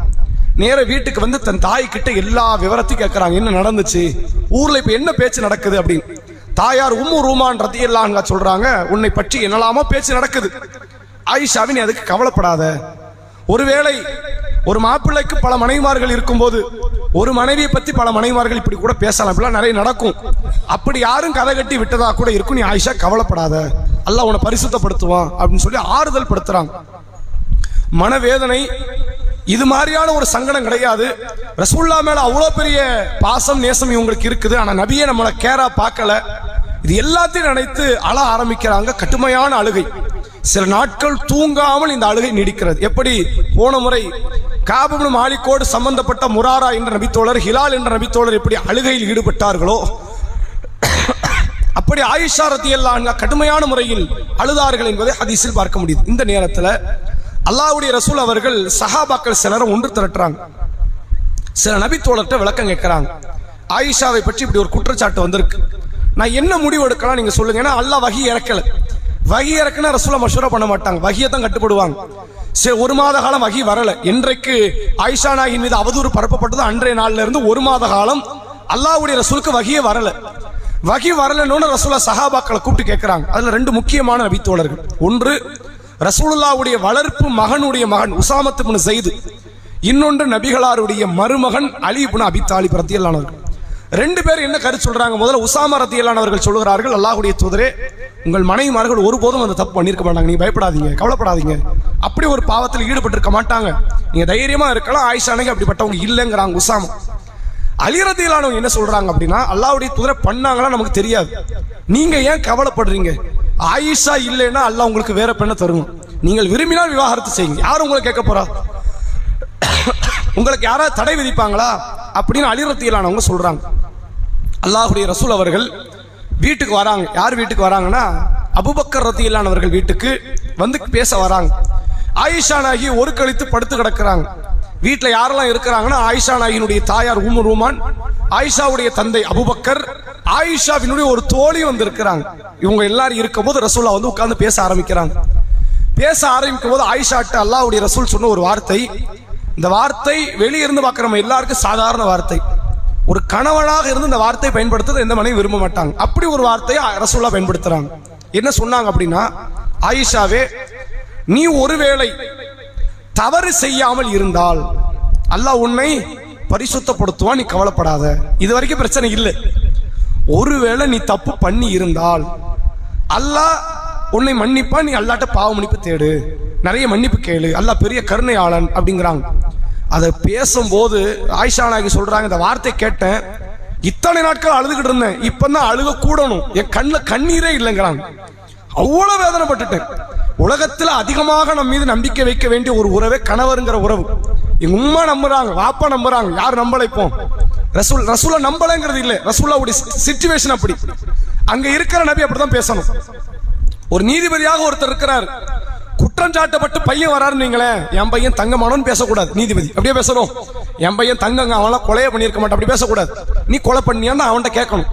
நேர வீட்டுக்கு வந்து தன் தாய் கிட்ட எல்லா விவரத்தையும் கேட்கறாங்க. என்ன நடந்துச்சு, ஊர்ல இப்ப என்ன பேச்சு நடக்குது அப்படின்னு. தாயார் உம்மு ரூமான் ரதியல்லாஹு அன்ஹா சொல்றாங்க, உன்னை பற்றி என்னலாமோ பேச்சு நடக்குது. ஆயிஷாவின் அதுக்கு கவலைப்படாத. ஒருவேளை ஒரு மாப்பிள்ளைக்கு பல மனைவிமார்கள் இருக்கும்போது ஒரு மனைவியை பத்தி பல மனைவிமார்கள் இப்படி கூட பேசலாம், இப்படிலாம் நிறைய நடக்கும். அப்படி யாரும் கதை கட்டி விட்டதா கூட இருக்கும். நீ ஆயிஷா கவலைப்படாத, அல்லாஹ் உன்னை பரிசுத்தப்படுத்துவான் அப்படின்னு சொல்லி ஆறுதல் படுத்துறாங்க. மனவேதனை இது மாதிரியான ஒரு சங்கடம் கிடையாது. ரசூல்லா மேல அவ்வளோ பெரிய பாசம் நேசம் இவங்களுக்கு இருக்குது. ஆனா நபியே நம்மளை கேரா பார்க்கல. இது எல்லாத்தையும் நினைத்து அழ ஆரம்பிக்கிறாங்க. கடுமையான அழுகை. சில நாட்கள் தூங்காமல் இந்த அழுகை நீடிக்கிறது. எப்படி போன முறை காப் இப்னு மாலிக்கோடு சம்பந்தப்பட்ட முராரா என்ற நபித்தோழர், ஹிலால் என்ற நபித்தோழர் எப்படி அழுகையில் ஈடுபட்டார்களோ அப்படி ஆயிஷா ரலியல்லாஹு அன்ஹா கடுமையான முறையில் அழுதார்கள் என்பதை ஹதீஸில் பார்க்க முடியுது. இந்த நேரத்தில் அல்லாஹ்வுடைய ரசூல் அவர்கள் சஹாபாக்கள் சிலரை ஒன்று திரட்டுறாங்க. சில நபித்தோழர்கிட்ட விளக்கம் கேட்கிறாங்க. ஆயிஷாவை பற்றி இப்படி ஒரு குற்றச்சாட்டு வந்திருக்கு, நான் என்ன முடிவு எடுக்கலாம் நீங்க சொல்லுங்க. ஏன்னா அல்லாஹ் வஹி இறக்கல. வஹி இறக்குனா ரசூலை மஷூரா பண்ண மாட்டாங்க, வஹியை தான் கட்டுப்படுவாங்க. சரி, ஒரு மாத காலம் வஹி வரல. என்றைக்கு ஆயிஷா நாயின் மீது அவதூறு பரப்பப்பட்டது அன்றைய நாள்ல இருந்து ஒரு மாத காலம் அல்லாஹ்வுடைய ரசூலுக்கு வஹியே வரல. வஹி வரலன்னு ரசூலா சஹாபாக்களை கூப்பிட்டு கேட்கிறாங்க. அதுல ரெண்டு முக்கியமான நபித்தோழர்கள். ஒன்று ரசூலுல்லாஹ்வுடைய வளர்ப்பு மகனுடைய மகன் உசாமத் இப்னு ஸைத், இன்னொன்று நபிகளாருடைய மருமகன் அலி இப்னு அபி தாலிப் ரலியல்லாஹு அன்ஹு. ரெண்டு பேர் என்ன கருத்து சொல்றாங்க? முதல்ல உசாமா ரலியல்லாஹு அன்ஹு அவர்கள் சொல்கிறார்கள், அல்லாஹ்வுடைய தூதரே, உங்கள் மனைவிமார்கள் ஒருபோதும் அந்த தப்பு பண்ணிருக்க மாட்டாங்க, நீங்க பயப்படாதீங்க, கவலைப்படாதீங்க, அப்படி ஒரு பாவத்தில் ஈடுபட்டிருக்க மாட்டாங்க, நீங்க தைரியமா இருக்கலாம், ஆயிஷா நபி அப்படிப்பட்டவங்க இல்லைங்கிறாங்க உசாமா. அலி ரலியல்லாஹு அன்ஹு என்ன சொல்றாங்க அப்படின்னா, அல்லாஹ்வுடைய தூதரை பண்ணாங்களா நமக்கு தெரியாது, நீங்க ஏன் கவலைப்படுறீங்க? ஆயிஷா இல்லைன்னா அல்லாஹ் உங்களுக்கு வேற பெண்ணை தருவோம், நீங்கள் விரும்பினால் விவாகரத்து செய்யுங்க, யாரும் உங்களை கேட்க போறா? உங்களுக்கு யாராவது தடை விதிப்பாங்களா அப்படின்னு அலி ரலியல்லாஹு அன்ஹு சொல்றாங்க. அல்லாஹ்வுடைய ரசூல் அவர்கள் வீட்டுக்கு வராங்க. யார் வீட்டுக்கு வராங்கன்னா, அபூபக்கர் ரலியல்லாஹு அன்ஹு அவர்கள் வீட்டுக்கு வந்து பேச வராங்க. ஆயிஷா நாயகி ஒரு கழித்து படுத்து கிடக்கிறாங்க. வீட்டுல யாரெல்லாம் இருக்கிறாங்கன்னா, ஆயிஷா நாயகினுடைய தாயார் உம்மு ரூமான், ஆயிஷாவுடைய தந்தை அபூபக்கர், ஆயிஷாவினுடைய ஒரு தோழி வந்து இருக்கிறாங்க. இவங்க எல்லாரும் இருக்கும் போது ரசூலா வந்து உட்கார்ந்து பேச ஆரம்பிக்கிறாங்க. பேச ஆரம்பிக்கும் போது ஆயிஷாட்ட அல்லாஹ்வுடைய ரசூல் சொன்ன ஒரு வார்த்தை, இந்த வார்த்தை வெளியிருந்து பார்க்கிற நம்ம எல்லாருக்கும் சாதாரண வார்த்தை, ஒரு கணவனாக இருந்து இந்த வார்த்தையை பயன்படுத்துறது எந்த மனைவி விரும்ப மாட்டாங்க. அப்படி ஒரு வார்த்தையை ரசூலா பயன்படுத்துறாங்க. என்ன சொன்னாங்க அப்படின்னா, ஆயிஷாவே, நீ ஒருவேளை தவறு செய்யாமல் இருந்தால் அல்லாஹ் உன்னை பரிசுத்தப்படுத்துவான், நீ கவலைப்படாத, இது வரைக்கும் பிரச்சனை இல்லை. ஒருவேளை நீ தப்பு பண்ணி இருந்தால் அல்லாஹ் உன்னை மன்னிப்பான், நீ அல்லாஹ்ட்ட பாவ மன்னிப்பு தேடு, நிறைய மன்னிப்பு கேளு, அல்லாஹ் பெரிய கருணையாளன் அப்படிங்கிறாங்க. அதை பேசும்போது ஆயிஷா நாயகி சொல்றாங்க, இந்த வார்த்தை கேட்டேன், இத்தனை நாட்கள் அழுதுகிட்டு இருந்தேன், இப்பதான் அழுக கூடணும், என் கண்ணில் கண்ணீரே இல்லைங்கிறாங்க. அவ்வளவு வேதனைப்பட்டுட்டேன். உலகத்துல அதிகமாக நம்ம மீது நம்பிக்கை வைக்க வேண்டிய ஒரு உறவே கணவருங்கிற உறவு. எங்க உம்மா நம்புறாங்க, வாப்பா நம்புறாங்க, யார் நம்பல? இப்போ ரசூலை நம்பலங்கிறது இல்லை, ரசூலுடைய சிச்சுவேஷன் அப்படி. அங்க இருக்கிற நபி அப்படிதான் பேசணும். ஒரு நீதிபதியாக ஒருத்தர் இருக்கிறார், குற்றம் சாட்டப்பட்டு பையன் வராருன்னு நீங்களேன், என் பையன் தங்கமானோன்னு பேசக்கூடாது. நீதிபதி அப்படியே பேசணும், என் பையன் தங்கங்க, அவன்லாம் கொலையை பண்ணியிருக்க மாட்டான், அப்படி பேசக்கூடாது. நீ கொலை பண்ணியான்னு அவன்கிட்ட கேட்கணும்.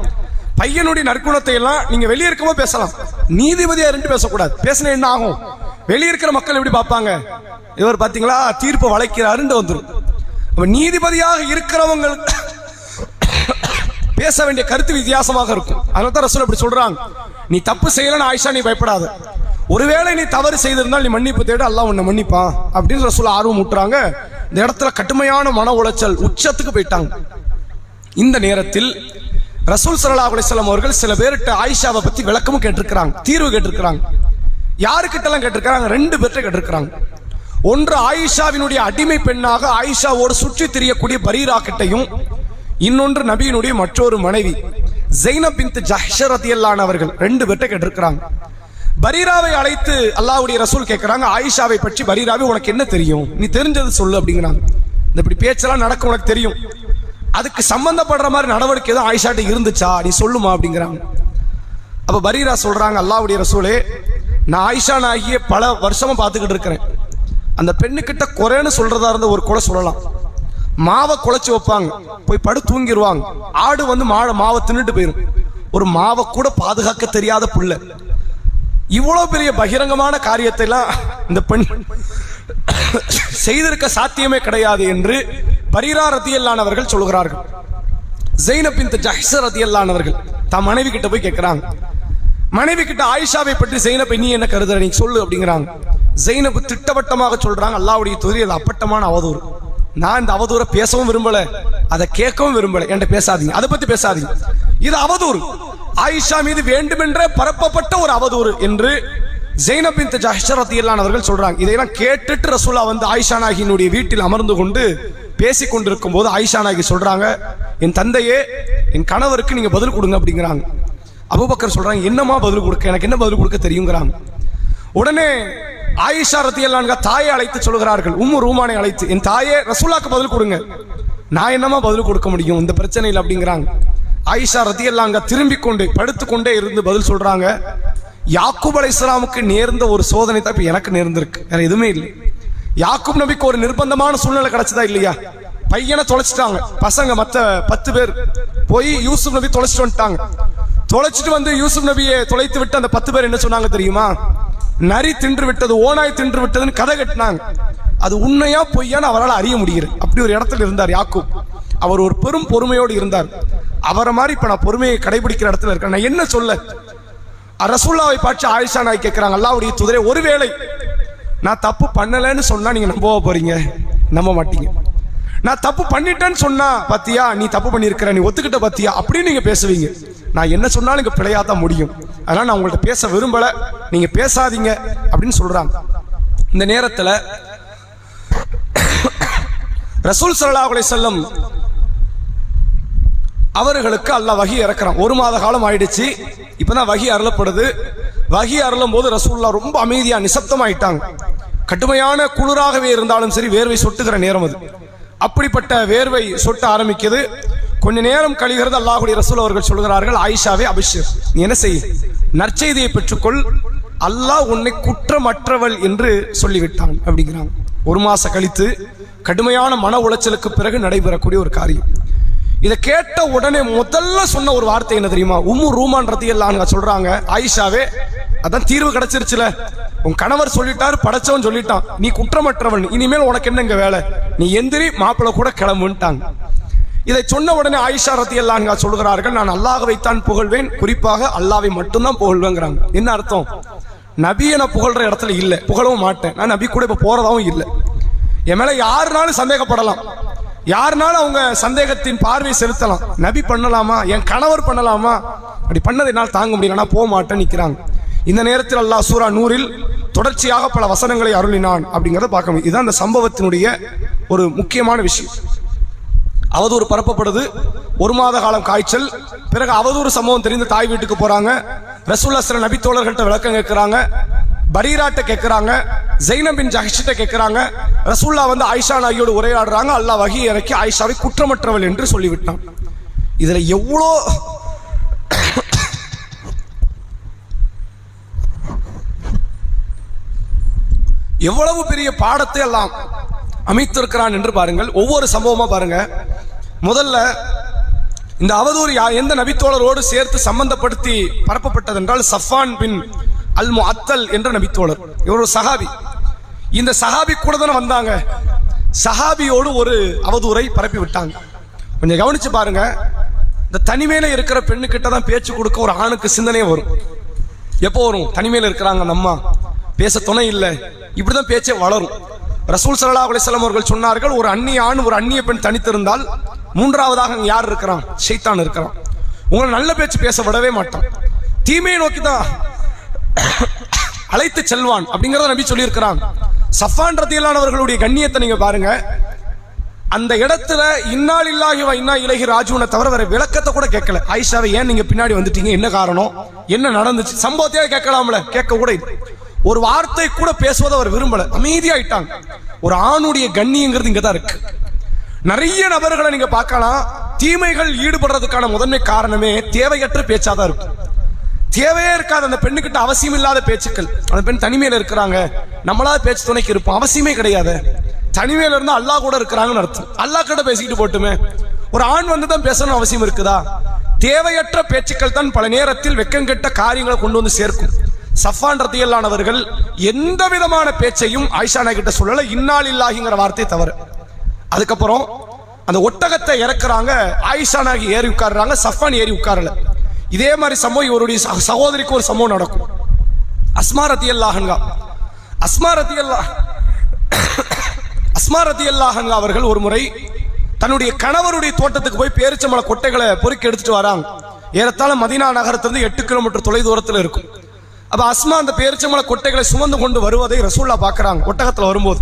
பையனுடைய நற்குணத்தை எல்லாம் நீங்க வெளியே இருக்கும்போது பேசலாம், நீதிபதியா இருந்து பேசக்கூடாது. பேசின என்ன ஆகும்? வெளியே இருக்கிற மக்கள் எப்படி பார்ப்பாங்க? இவர் பாத்தீங்களா தீர்ப்பு வளைக்கிறாருன்னு வந்துடும். நீதிபதியாக இருக்கிறவங்க பேச வேண்டிய கருத்து வித்தியாசமாக இருக்கும். அதனால தான் ரசூல் அப்படி சொல்றாங்க, நீ தப்பு செய்யலன்னு ஆயிஷா நீ பயப்படாத, ஒருவேளை நீ தவறு செய்திருந்தால் நீ மன்னிப்பு தேடு, அல்லாஹ் உன்னை மன்னிப்பான் அப்படின்னு ரசூல் ஆர்வம் ஊட்டுறாங்க. இந்த இடத்துல கடுமையான மன உளைச்சல் உச்சத்துக்கு போயிட்டாங்க. இந்த நேரத்தில் ரசூல் ஸல்லல்லாஹு அலைஹி வஸல்லம் அவர்கள் சில பேர்கிட்ட ஆயிஷாவை பத்தி விளக்கமும் கேட்டிருக்கிறாங்க, தீர்வு கேட்டிருக்கிறாங்க. யாருக்கிட்டலாம் கேட்டிருக்கிறாங்க? ரெண்டு பேர்கிட்ட கேட்டிருக்கிறாங்க. ஒன்று ஆயிஷாவினுடைய அடிமை பெண்ணாக ஆயிஷாவோடு சுற்றி திரியக்கூடிய பரீரா கிட்டையும், இன்னொன்று நபியினுடைய மற்றொரு மனைவி ஸைனப் பின்த் ஜஹ்ஷ் ரலியல்லாஹு அன்ஹா அவர்கள், ரெண்டு பேர்கிட்ட கேட்டிருக்கிறாங்க. பரீராவை அழைத்து அல்லாஹ்வுடைய ரசூல் கேட்கிறாங்க, ஆயிஷாவை பற்றி பரீராவை உனக்கு என்ன தெரியும், நீ தெரிஞ்சது சொல்லு அப்படிங்கிறாங்க. இந்த இப்படி பேச்செல்லாம் நடக்கும், உனக்கு தெரியும், அதுக்கு சம்பந்தப்படுற மாதிரி நடவடிக்கை தான் ஆயிஷாட்ட இருந்துச்சா, நீ சொல்லுமா அப்படிங்கிறாங்க. அப்ப பரீரா சொல்றாங்க, அல்லாஹ்வுடைய ரசூலே, நான் ஆயிஷா நாயகிய பல வருஷமா பார்த்துக்கிட்டு இருக்கிறேன், அந்த பெண்ணுக்கிட்ட குறைன்னு சொல்றதா இருந்த ஒரு குறை சொல்லலாம், மாவை குழைச்சு வைப்பாங்க, போய் படு தூங்கிடுவாங்க, ஆடு வந்து மாவை தின்னுட்டு போயிடும், ஒரு மாவை கூட பாதுகாக்க தெரியாத புள்ள, இவ்வளவு பெரிய பகிரங்கமான காரியத்தை எல்லாம் இந்த பெண் செய்திருக்க சாத்தியமே கிடையாது என்று பரீரா ரலியல்லாஹு அன்ஹா அவர்கள் சொல்கிறார்கள். ஸைனப் பின்த் ஜஹ்ஷ் ரலியல்லாஹு அன்ஹா அவர்கள் தம் மனைவி கிட்ட போய் கேட்கிறாங்க. மனைவி கிட்ட ஆயிஷாவை பற்றி ஸைனப் நீ என்ன கருதுற, நீ சொல்லு அப்படிங்கிறாங்க. ஸைனப் திட்டவட்டமாக சொல்றாங்க, அல்லாஹ்வுடைய தூதரே, அது அப்பட்டமான அவதூறு, நான் இந்த அவதூறை பேசவும் விரும்பல, அதை கேட்கவும் விரும்பல, என்கிட்ட பேசாதீங்க, அதை பத்தி பேசாதீங்க, இது அவதூறு, ஆயிஷா மீது வேண்டுமென்றே பரப்பப்பட்ட ஒரு அவதூறு என்று ஸைனப் பின்த் ஜஹ்ஷ் ரலியல்லாஹு அவர்கள் சொல்றாங்க. இதையெல்லாம் கேட்டுட்டு ரசூலா வந்து ஆயிஷா நாயகியினுடைய வீட்டில் அமர்ந்து கொண்டு பேசிக் கொண்டிருக்கும் போது ஆயிஷா நாயகி சொல்றாங்க, என் தந்தையே, என் கணவருக்கு நீங்க பதில் கொடுங்க அப்படிங்கிறாங்க. அபூபக்கர் சொல்றாங்க, என்னமா பதில் கொடுக்க, எனக்கு என்ன பதில் கொடுக்க தெரியுங்கிறாங்க. உடனே ஆயிஷா ரலியல்லாஹு அன்ஹா தாயை அழைத்து சொல்கிறார்கள், உம்மு ரூமானை அழைத்து, என் தாயே, ரசூலாக்கு பதில் கொடுங்க, நான் என்னமா பதில் கொடுக்க முடியும் இந்த பிரச்சனையில் அப்படிங்கிறாங்க. ஆயிஷா ரலியல்லாஹு அன்ஹா திரும்பிக் கொண்டு படுத்துக்கொண்டே இருந்து பதில் சொல்றாங்க, யாக்கூப் அலைஹிஸ்ஸலாமுக்கு நேர்ந்த ஒரு சோதனை தான் இப்ப எனக்கு நேர்ந்திருக்கு, வேற எதுவுமே இல்லை. யாக்கூப் நபிக்கு ஒரு நிர்பந்தமான சூழ்நிலை கிடைச்சதா இல்லையா? பையனை தொலைச்சிட்டாங்க பசங்க, மத்த 10 பேர் போய் யூசுப் நபி தொலைச்சிட்டு வந்துட்டாங்க. தொலைச்சிட்டு வந்து யூசுப் நபியை தொலைத்து விட்டு அந்த 10 பேர் என்ன சொன்னாங்க தெரியுமா? நரி தின்று விட்டது, ஓனாய் தின்று விட்டதுன்னு கதை கட்டினாங்க. அது உண்மையா பொய்யான்னு அவரால் அறிய முடிகிறது. அப்படி ஒரு இடத்துல இருந்தார் யாக்கூப். அவர் ஒரு பெரும் பொறுமையோடு இருந்தார். அவரை மாதிரி இப்ப நான் பொறுமையை கடைபிடிக்கிற இடத்துல இருக்கேன். நான் என்ன சொல்ல? ரசூலுல்லாவை பார்த்து ஆயிஷா நாய் கேட்கிறாங்க, அல்லாஹ்வுடைய தூதரே, ஒருவேளை நான் தப்பு பண்ணலைன்னு சொன்னா நீங்க நம்ப போறீங்க? நம்ப மாட்டீங்க. நான் தப்பு பண்ணிட்டேன்னு சொன்னா, பாத்தியா நீ தப்பு பண்ணிருக்கிற, நீ ஒத்துக்கிட்ட பாத்தியா அப்படின்னு நீங்க பேசுவீங்க. நான் என்ன சொன்னாலும் இங்க பிழையா தான் முடியும். அதனால நான் உங்கள்ட்ட பேச விரும்பல, நீங்க பேசாதீங்க அப்படின்னு சொல்றாங்க. இந்த நேரத்துல ரசூல் ஸல்லல்லாஹு அலைஹி வஸல்லம் அவர்களுக்கு அல்லாஹ் வஹி இறக்குறான். 1 மாத காலம் ஆயிடுச்சு, இப்பதான் வஹி அருளப்படுது. வஹி அருளும் போது ரசூலுல்லாஹ் ரொம்ப அமைதியா நிசப்தமாயிட்டாங்க. கடுமையான குளிராகவே இருந்தாலும் சரி, வேர்வை சொட்டுகிற நேரம் அது. அப்படிப்பட்ட வேர்வை சொட்ட ஆரம்பிக்குது. கொஞ்ச நேரம் கழிகிறது. அல்லாஹ்வுடைய ரசூல் அவர்கள் சொல்கிறார்கள், ஆயிஷாவே, அபிஷர், நீ என்ன செய், நற்செய்தியை பெற்றுக்கொள், அல்லாஹ் உன்னை குற்றமற்றவள் என்று சொல்லிவிட்டான் அப்படிங்கிறாங்க. 1 மாசம் கழித்து கடுமையான மன உளைச்சலுக்கு பிறகு நடைபெறக்கூடிய ஒரு காரியம். இதை கேட்ட உடனே முதல்ல சொன்ன ஒரு வார்த்தை என்ன தெரியுமா? உம்மு ரூமான் ரலியல்லாஹு அன்ஹா சொல்றாங்க, ஆயிஷாவே, அதான் தீர்வு கிடைச்சிருச்சுல, உன் கணவர் சொல்லிட்டாரு, படைச்சவன் சொல்லிட்டான், நீ குற்றமற்றவன், இனிமேல் உனக்கு என்ன இங்க வேலை, நீ எந்திரி, மாப்பிள்ள கூட கிளம்புன்ட்டாங்க. இதை சொன்ன உடனே ஆயிஷா ரலியல்லாஹு அன்ஹா சொல்கிறார்கள், நான் அல்லாஹ்வைத்தான் புகழ்வேன், குறிப்பாக அல்லாஹ்வை மட்டும்தான் புகழ்வேங்கிறாங்க. என்ன அர்த்தம்? நபியை நான் புகழ்ற இடத்துல இல்ல, புகழவும் மாட்டேன். நான் நபி கூட இப்ப போறதாவும் இல்லை. என் மேல யாருனாலும் சந்தேகப்படலாம், யாருனாலும் அவங்க சந்தேகத்தின் பார்வை செலுத்தலாம். நபி பண்ணலாமா, என் கணவர் பண்ணலாமா, அப்படி பண்ணதை என்னால் தாங்க முடியல, நான் போக மாட்டேன் நிற்கிறாங்க. இந்த நேரத்தில் அல்லாஹ் சூரா நூரில் தொடர்ச்சியாக பல வசனங்களை அருளினான் அப்படிங்கிறத பார்க்க முடியும். இதுதான் அந்த சம்பவத்தினுடைய ஒரு முக்கியமான விஷயம். அவதூறு பரப்பப்படுது. 1 மாத காலம் காய்ச்சல். பிறகு அவதூறு சம்பவம் தெரிந்து தாய் வீட்டுக்கு போறாங்க. ரசூலுல்லாஹ் ஸல்லல்லாஹு நபி தோழர்கள்ட்ட விளக்கம் கேட்கிறாங்க, பரீராட்ட கேட்கிறாங்க, ஸைனப் பின் ஜஹ்ஷிட்ட கேட்கிறாங்க. ரசூலுல்லாஹ் வந்து ஆயிஷா நாயியோடு உரையாடுறாங்க. அல்லாஹ் வஹி இறக்கி ஆயிஷாவை குற்றமற்றவள் என்று சொல்லிவிட்டான். இதுல எவ்வளவு பெரிய பாடத்தை எல்லாம் அமைத்திருக்கிறான் என்று பாருங்கள். ஒவ்வொரு சம்பவமா பாருங்க. முதல்ல இந்த அவதூறு எந்த நபித்தோழரோடு சேர்த்து சம்பந்தப்படுத்தி பரப்பப்பட்டது என்றால் சஃபான் பின் அல் முஅத்தல் என்ற நபித்தோழர். இவர் ஒரு சஹாபி. இந்த சஹாபி கூட தானே வந்தாங்க. சஹாபியோடு ஒரு அவதூறை பரப்பி விட்டாங்க. கொஞ்சம் கவனிச்சு பாருங்க. இந்த தனிமையில இருக்கிற பெண்ணு கிட்ட தான் பேச்சு கொடுக்க ஒரு ஆணுக்கு சிந்தனையே வரும். எப்போ வரும்? தனிமையில இருக்கிறாங்க, நம்ம பேச துணை இல்லை, இப்படிதான் பேச்சே வளரும். ரசூல் ஸல்லல்லாஹு அலைஹி வஸல்லம் அவர்கள் சொன்னார்கள், ஒரு அந்நிய ஆண் ஒரு அந்நிய பெண் தனித்திருந்தால் மூன்றாவதாக யார் இருக்கிறான்? ஷைத்தான் இருக்கிறான். உங்களை நல்ல பேச்சு பேச விடவே மாட்டான், தீமையை நோக்கி தான் அழைத்து செல்வான் அப்படிங்கறத நபி சொல்லி இருக்கிறான். சஃபான் ரலியல்லாஹு அவர்களுடைய கண்ணியத்தை நீங்க பாருங்க. அந்த இடத்துல இன்னா லில்லாஹி வ இன்னா இலைஹி ராஜிஊன தவிர வேற விளக்கத்தை கூட கேட்கல. ஆயிஷாவை ஏன் நீங்க பின்னாடி வந்துட்டீங்க, என்ன காரணம், என்ன நடந்துச்சு, சம்பவத்தையே கேட்கலாம்ல, கேட்க கூட ஒரு வார்த்தை கூட பேசுவதை அவர் விரும்பல, அமைதியாயிட்டாங்க. ஒரு ஆணுடைய கண்ணியங்கிறது இங்கதான் இருக்கு. நிறைய நபர்களை நீங்க பார்க்கலாம், தீமைகள் ஈடுபடுறதுக்கான முதன்மை காரணமே தேவையற்ற பேச்சாதான் இருக்கும். தேவையே இருக்காது அந்த பெண்ணுகிட்ட, அவசியம் இல்லாத பேச்சுக்கள். அந்த பெண் தனிமையில இருக்கிறாங்க, நம்மளால பேச்சு துணைக்கு இருப்போம், அவசியமே கிடையாது. தனிமையில இருந்தா அல்லாஹ் கூட இருக்கிறாங்கன்னு அர்த்தம். அல்லாஹ் கிட்ட பேசிக்கிட்டு போட்டுமே, ஒரு ஆண் வந்து தான் பேசணும் அவசியம் இருக்குதா? தேவையற்ற பேச்சுக்கள் தான் பல நேரத்தில் வெக்கங்கெட்ட காரியங்களை கொண்டு வந்து சேர்க்கும். சஃபான் ரலியல்லாஹு அவர்கள் எந்த விதமான பேச்சையும் ஆயிஷா நாயகி கிட்ட சொல்லல, இன்னா லில்லாஹிங்கிற வார்த்தை தவிர. அதுக்கப்புறம் அந்த ஒட்டகத்தை இறக்குறாங்க, ஆயிஷா நாயகி ஏறி உட்கார்றாங்க, சஃபான் ஏறி உட்காரல. இதே மாதிரி சம்பவம் இவருடைய சகோதரிக்கு ஒரு சம்பவம் நடக்கும். அஸ்மா ரலியல்லாஹு அன்ஹா அவர்கள் ஒரு முறை தன்னுடைய கணவருடைய தோட்டத்துக்கு போய் பேரிச்சம்பழ கொட்டைகளை பொறுக்கி எடுத்துட்டு வராங்க. ஏறத்தாழ மதீனா நகரத்திலிருந்து 8 கிலோமீட்டர் தொலை தூரத்தில் இருக்கும். அப்ப அஸ்மா அந்த பேரிச்சம்பழ கொட்டைகளை சுமந்து கொண்டு வருவதை ரசூல்லா பார்க்கறாங்க ஒட்டகத்துல வரும்போது.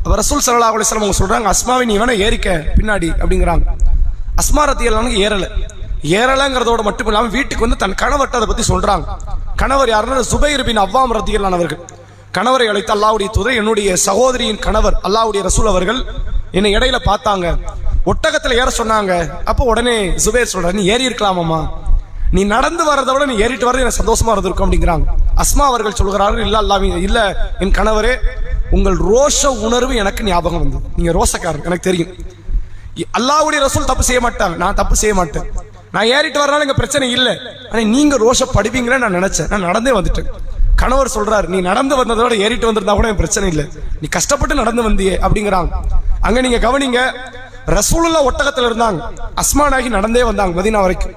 அப்ப ரசூல் ஸல்லல்லாஹு அலைஹி வஸல்லம் அவங்க சொல்றாங்க, அஸ்மாவை நீ வேணா ஏறிக்க பின்னாடி அப்படிங்கிறாங்க. அஸ்மா ரதியல்லாஹு ஏறலங்கிறதோட மட்டும் இல்லாம வீட்டுக்கு வந்து தன் கணவர்கிட்ட அதை பத்தி சொல்றாங்க. கணவர் யாருன்னா ஜுபைர் பின் அவ்வாம் ரதியல்லாஹு அவர்கள். கணவரை அழைத்து, அல்லாஹ்வுடைய தூதர், என்னுடைய சகோதரியின் கணவர் அல்லாஹ்வுடைய ரசூல் அவர்கள் என்னை இடையில பார்த்தாங்க, ஒட்டகத்துல ஏற சொன்னாங்க. அப்போ உடனே ஜுபைர் சொல்றாரு, நீ ஏறி இருக்கலாமாமா, நீ நடந்து வர்றதை விட நீ ஏறிட்டு வர்றது எனக்கு சந்தோஷமா இருந்திருக்கும் அப்படிங்கிறாங்க. அஸ்மா அவர்கள் சொல்கிறார்கள், இல்ல என் கணவரே, உங்கள் ரோஷ உணர்வு எனக்கு ஞாபகம் வந்து, நீங்க ரோஷக்காரர் எனக்கு தெரியும், அல்லாஹ்வுடைய ரசூல் தப்பு செய்ய மாட்டாங்க, நான் தப்பு செய்ய மாட்டேன், நான் ஏறிட்டு வரனால இங்க பிரச்சனை இல்லை, ஆனா நீங்க ரோஷப்படுவீங்கன்னு நான் நினைச்சேன், நான் நடந்தே வந்துட்டேன். கணவர் சொல்றாரு, நீ நடந்து வந்ததோட ஏறிட்டு வந்திருந்தா கூட எனக்கு பிரச்சனை இல்லை, நீ கஷ்டப்பட்டு நடந்து வந்தியே அப்படிங்கிறாங்க. அங்க நீங்க கவனிங்க, ரசூலுல்லாஹ் ஒட்டகத்துல இருந்தாங்க, அஸ்மா நாயகி நடந்தே வந்தாங்க மதீனா வரைக்கும்.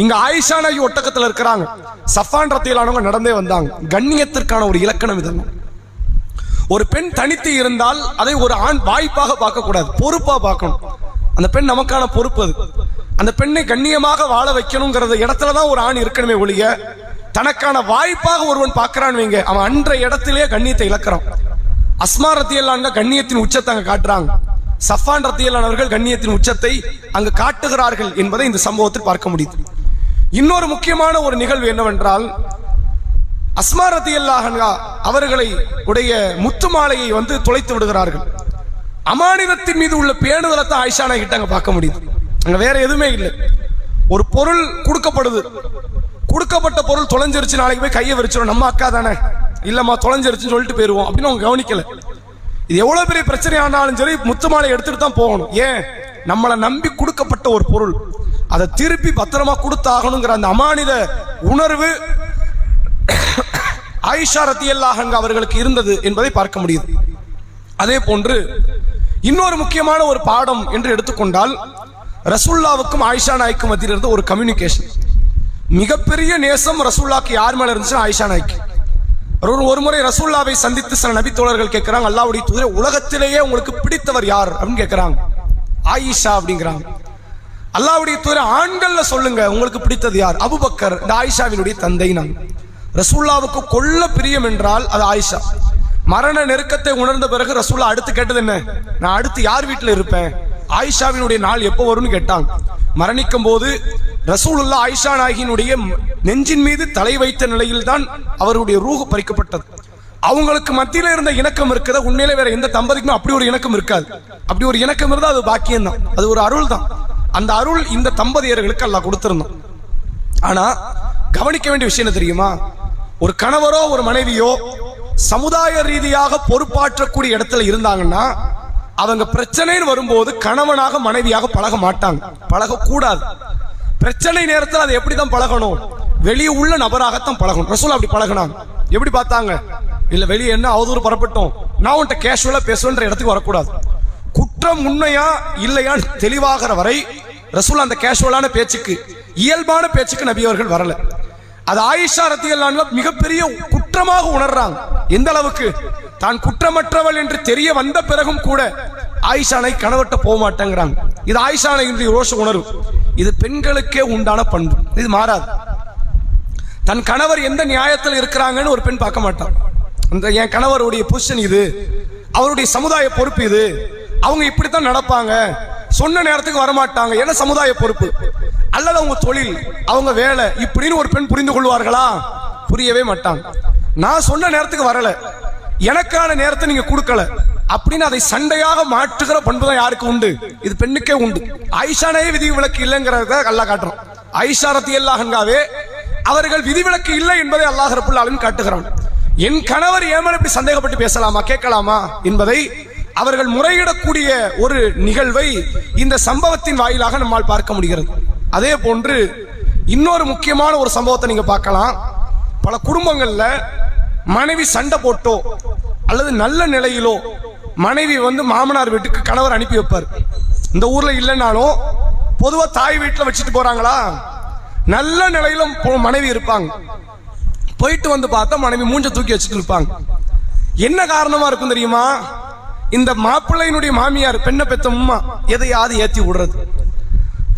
இங்க ஆயிஷா நாயகி ஒட்டகத்துல இருக்கிறாங்க, சஃபான் ரத்தியல்லாஹு நடந்தே வந்தாங்க. கண்ணியத்திற்கான ஒரு இலக்கணம் இது. ஒரு பெண் தனித்து இருந்தால் அதை ஒரு ஆண் வாய்ப்பாக பார்க்க கூடாது, பொறுப்பா பார்க்கணும். அந்த பெண் நமக்கான பொறுப்பு. அது அந்த பெண்ணை கண்ணியமாக வாழ வைக்கணுங்கிறது இடத்துலதான் ஒரு ஆண் இருக்கணுமே ஒழிய, தனக்கான வாய்ப்பாக ஒருவன் பார்க்கிறான் வைங்க, அவன் அன்றைய இடத்திலேயே கண்ணியத்தை இழக்கிறான். அஸ்மா ரத்தியல்லாஹு கண்ணியத்தின் உச்சத்தை அங்க காட்டுறாங்க, சஃபான் ரத்தியல்லாஹு அவர்கள் கண்ணியத்தின் உச்சத்தை அங்கு காட்டுகிறார்கள் என்பதை இந்த சம்பவத்தில் பார்க்க முடியுது. இன்னொரு முக்கியமான ஒரு நிகழ்வு என்னவென்றால், அஸ்மா ரத்தியல்லாஹு அவர்களை உடைய முத்து மாலையை வந்து தொலைத்து விடுகிறார்கள். அமானிதத்தின் மீது உள்ள பேணுதலை தான் ஆயிஷா நாயகி கிட்ட அங்க பார்க்க முடியுது. அங்க வேற எதுவுமே இல்லை. ஒரு பொருள் கொடுக்கப்படுது, கொடுக்கப்பட்ட பொருள் தொலைஞ்சிருச்சு, நாளைக்கு போய் கையை விரிச்சிடும், நம்ம அக்கா தானே, இல்லம்மா தொலைஞ்சிருச்சுன்னு சொல்லிட்டு போயிருவோம் அப்படின்னு அவங்க கவனிக்கல. இது எவ்வளவு பெரிய பிரச்சனை ஆனாலும் சரி முத்து மாலை எடுத்துட்டு தான் போகணும். ஏன்? நம்மளை நம்பி கொடுக்கப்பட்ட ஒரு பொருள், அதை திருப்பி பத்திரமா கொடுத்தாகணுங்கிற அந்த அமானித உணர்வு ஆயிஷா ரத்தியல்லாஹு அன்ஹா அவர்களுக்கு இருந்தது என்பதை பார்க்க முடியுது. அதே போன்று இன்னொரு முக்கியமான ஒரு பாடம் என்று எடுத்துக்கொண்டால், ரசூலுல்லாவுக்கும் ஆயிஷா நாய்க்கும் மத்தியில் இருந்த ஒரு கம்யூனிகேஷன். மிகப்பெரிய நேசம் ரசூலுல்லாஹ்க்கு யார் மேல இருந்துச்சுன்னா ஆயிஷா நாய்க்கு. ஒரு முறை ரசூலுல்லாவை சந்தித்து சில நபி தோழர்கள் கேட்கிறாங்க, அல்லாஹ்வுடைய தூதரே, உலகத்திலேயே உங்களுக்கு பிடித்தவர் யார் அப்படின்னு கேட்கிறாங்க. ஆயிஷா அப்படிங்கிறாங்க. அல்லாஹ்வுடைய தூதரே, ஆண்கள்ல சொல்லுங்க உங்களுக்கு பிடித்தது யார்? அபூபக்கர், இந்த ஆயிஷாவினுடைய தந்தை. நான் ரசூலுல்லாவுக்கு கொள்ள பிரியம் என்றால் அது ஆயிஷா. மரண நெருக்கத்தை உணர்ந்த பிறகு ரசூலுல்லாஹ் அடுத்து கேட்டது என்ன? நான் அடுத்து யார் வீட்டில் இருப்பேன்? ஆயிஷாவினுடைய நாள் எப்போ வரும்னு கேட்டாங்க. மரணிக்கும் போது ரசூலுல்லாஹ் ஆயிஷா நாயகியினுடைய நெஞ்சின் மீது தலை வைத்த நிலையில் தான் அவருடைய ரூஹ் பறிக்கப்பட்டது. அவங்களுக்கு மத்தியில இருந்த இணக்கம் இருக்கிறத உண்மையிலே வேற எந்த தம்பதிக்குமே அப்படி ஒரு இணக்கம் இருக்காது. அப்படி ஒரு இணக்கம் இருந்தா அது பாக்கியம் தான், அது ஒரு அருள் தான். அந்த அருள் இந்த தம்பதியர்களுக்கு அல்லாஹ் கொடுத்திருந்தான். ஆனா கவனிக்க வேண்டிய விஷயம் என்ன தெரியுமா? ஒரு கணவரோ ஒரு மனைவியோ சமுதாய ரீதியாக பொறுப்பாற்றக்கூடிய இடத்துல இருந்தாங்கன்னா, அவங்க பிரச்சனைன்னு வரும்போது கணவனாக மனைவியாக பழக மாட்டாங்க, பழகக்கூடாது. பிரச்சனை நேரத்தில் அதை எப்படிதான் பழகணும்? வெளியே உள்ள நபராகத்தான் பழகணும். ரசூல் அப்படி பழகினாங்க. எப்படி பார்த்தாங்க? இல்ல வெளியே என்ன அவதூறு பரப்பட்டும், நான் உன்கிட்ட கேஷுவலா பேசுவேன்ற இடத்துக்கு வரக்கூடாது. குற்றம் உண்மையா இல்லையான்னு தெளிவாகிற வரை ரசூல் அந்த கேஷுவலான பேச்சுக்கு, இயல்பான பேச்சுக்கு நபி அவர்கள் வரல. அது ஆயிஷா ரத்தியல்லாஹு அன்ஹா மிகப்பெரிய குற்றமாக உணர்றாங்க. எந்த அளவுக்கு? தான் குற்றமற்றவள் என்று தெரிய வந்த பிறகும் கூட ஆயிஷானை கணவர்கிட்ட போக மாட்டேங்கிறாங்க. இது ஆயிஷானுடைய ரோஷ உணர்வு. இது பெண்களுக்கே உண்டான பண்பு, இது மாறாது. தன் கணவர் எந்த நியாயத்தில் இருக்கிறாங்கன்னு ஒரு பெண் பார்க்க மாட்டான். அந்த என் கணவருடைய பொசிஷன் இது, அவருடைய சமுதாய பொறுப்பு இது, அவங்க இப்படித்தான் நடப்பாங்க, சொன்ன நேரத்துக்கு வரமாட்டாங்க, என்ன சமுதாய பொறுப்பு அல்லது அவங்க தொழில், அவங்க வேலை, இப்படின்னு ஒரு பெண் புரிந்து கொள்வார்களா? புரியவே மாட்டாங்க. நான் சொன்ன நேரத்துக்கு வரல, எனக்கான நேரத்தை நீங்க கொடுக்கல அப்படின்னு அதை சண்டையாக மாற்றுகிற பண்பு தான் யாருக்கு உண்டு? இது பெண்ணுக்கே உண்டு. ஆயிஷானே விதிவிலக்கு இல்லைங்கிறத அல்லாஹ் காட்டுறான். ஆயிஷா ரத்தியல்லாஹு அன்ஹாவே அவர்கள் விதிவிலக்கு இல்லை என்பதை அல்லாஹ் ரப்புல் ஆலமீன் காட்டுகிறான். என் கணவர் ஏன் இப்படி சந்தேகப்பட்டு பேசலாமா, கேட்கலாமா என்பதை அவர்கள் முறையிடக்கூடிய ஒரு நிகழ்வை இந்த சம்பவத்தின் வாயிலாக நம்மால் பார்க்க முடிகிறது. அதே போன்று இன்னொரு முக்கியமான ஒரு சம்பவத்தை நீங்க பார்க்கலாம். பல குடும்பங்கள்ல மனைவி சண்டை போட்டோ அல்லது நல்ல நிலையிலோ மனைவி மாமனார் வீட்டுக்கு கணவர் அனுப்பி வைப்பார். இந்த ஊர்ல இல்லைன்னாலும் பொதுவா தாய் வீட்டுல வச்சுட்டு போறாங்களா, நல்ல நிலையிலும் மனைவி இருப்பாங்க. போயிட்டு பார்த்தா மனைவி மூஞ்ச தூக்கி வச்சுட்டு இருப்பாங்க. என்ன காரணமா இருக்கும் தெரியுமா? இந்த மாப்பிள்ளையினுடைய மாமியார், பெண்ணை பெத்த அம்மா, எதையாவது ஏத்தி விடுறது,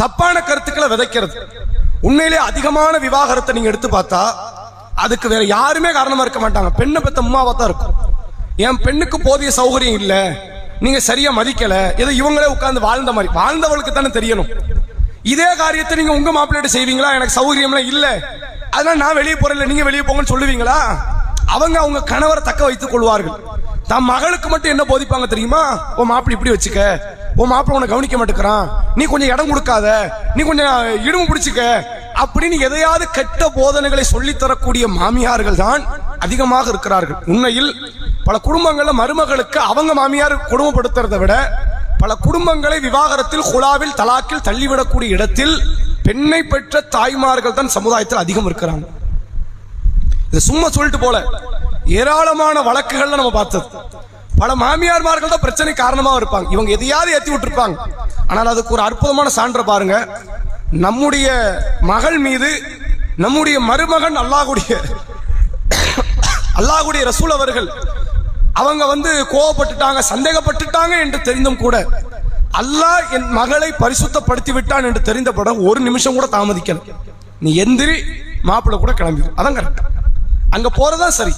தப்பான கருத்துக்களை விதைக்கிறது. உண்மையிலே அதிகமான விவாகரத்தை நீங்க எடுத்து பார்த்தா அதுக்கு வேற யாருமே காரணமா இருக்க மாட்டாங்க, பெண்ணை பெத்த அம்மாவா தான் இருக்கும். என் பெண்ணுக்கு போதிய சௌகரியம் இல்ல, நீங்க சரியா மதிக்கல, ஏதோ இவங்களே உட்கார்ந்து வாழ்ந்த மாதிரி, வாழ்ந்தவளுக்கு தானே தெரியணும். இதே காரியத்தை நீங்க உங்க மாப்பிள்ளைகிட்ட செய்வீங்களா? எனக்கு சௌகரியம்லாம் இல்ல, அதனால நான் வெளியே போறேன், நீங்க வெளியே போங்கன்னு சொல்லுவீங்களா? அவங்க கணவரை தக்க வைத்துக் கொள்வார்கள். தம் மகளுக்கு மட்டும் என்ன போதிப்பாங்க தெரியுமா? உன் மாப்பிள்ளை இப்படி வச்சுக்க, உன் மாப்பிள்ளை உன்னை கவனிக்க மாட்டேங்கிறான், நீ கொஞ்சம் இடம் கொடுக்காத, நீ கொஞ்சம் இடும்பு பிடிச்சுக்க அப்படின்னு எதையாவது கெட்ட போதனைகளை சொல்லித் தரக்கூடிய மாமியார்கள் தான் அதிகமாக இருக்கிறார்கள். உண்மையில் பல குடும்பங்கள்ல மருமகளுக்கு அவங்க மாமியார் கொடுமைப்படுத்துறதை விட பல குடும்பங்களை விவாகரத்தில், குலாவில், தலாக்கில் தள்ளிவிடக்கூடிய இடத்தில் பெண்ணை பெற்ற தாய்மார்கள் தான் சமுதாயத்தில் அதிகம் இருக்கிறாங்க. இது சும்மா சொல்லிட்டு போல ஏராளமான வழக்குகள்ல நம்ம பார்த்தது. பல மாமியார்மார்கள் தான் பிரச்சனை காரணமாக இருப்பாங்க. இவங்க எதையாவது ஏற்றி விட்டுருப்பாங்க. ஆனால் அதுக்கு ஒரு அற்புதமான சான்று பாருங்க. நம்முடைய மகள் மீது நம்முடைய மருமகன் அல்லாஹ்வுடைய ரசூல் அவர்கள் அவங்க கோவப்பட்டுட்டாங்க, சந்தேகப்பட்டுட்டாங்க என்று தெரிந்தும் கூட அல்லாஹ் என் மகளை பரிசுத்தப்படுத்தி விட்டான் என்று தெரிந்தபட ஒரு நிமிஷம் கூட தாமதிக்கல. நீ எந்திரி, மாப்பிள்ளை கூட கிளம்பிடு, அதான் கரெக்ட், அங்க போறதான் சரி,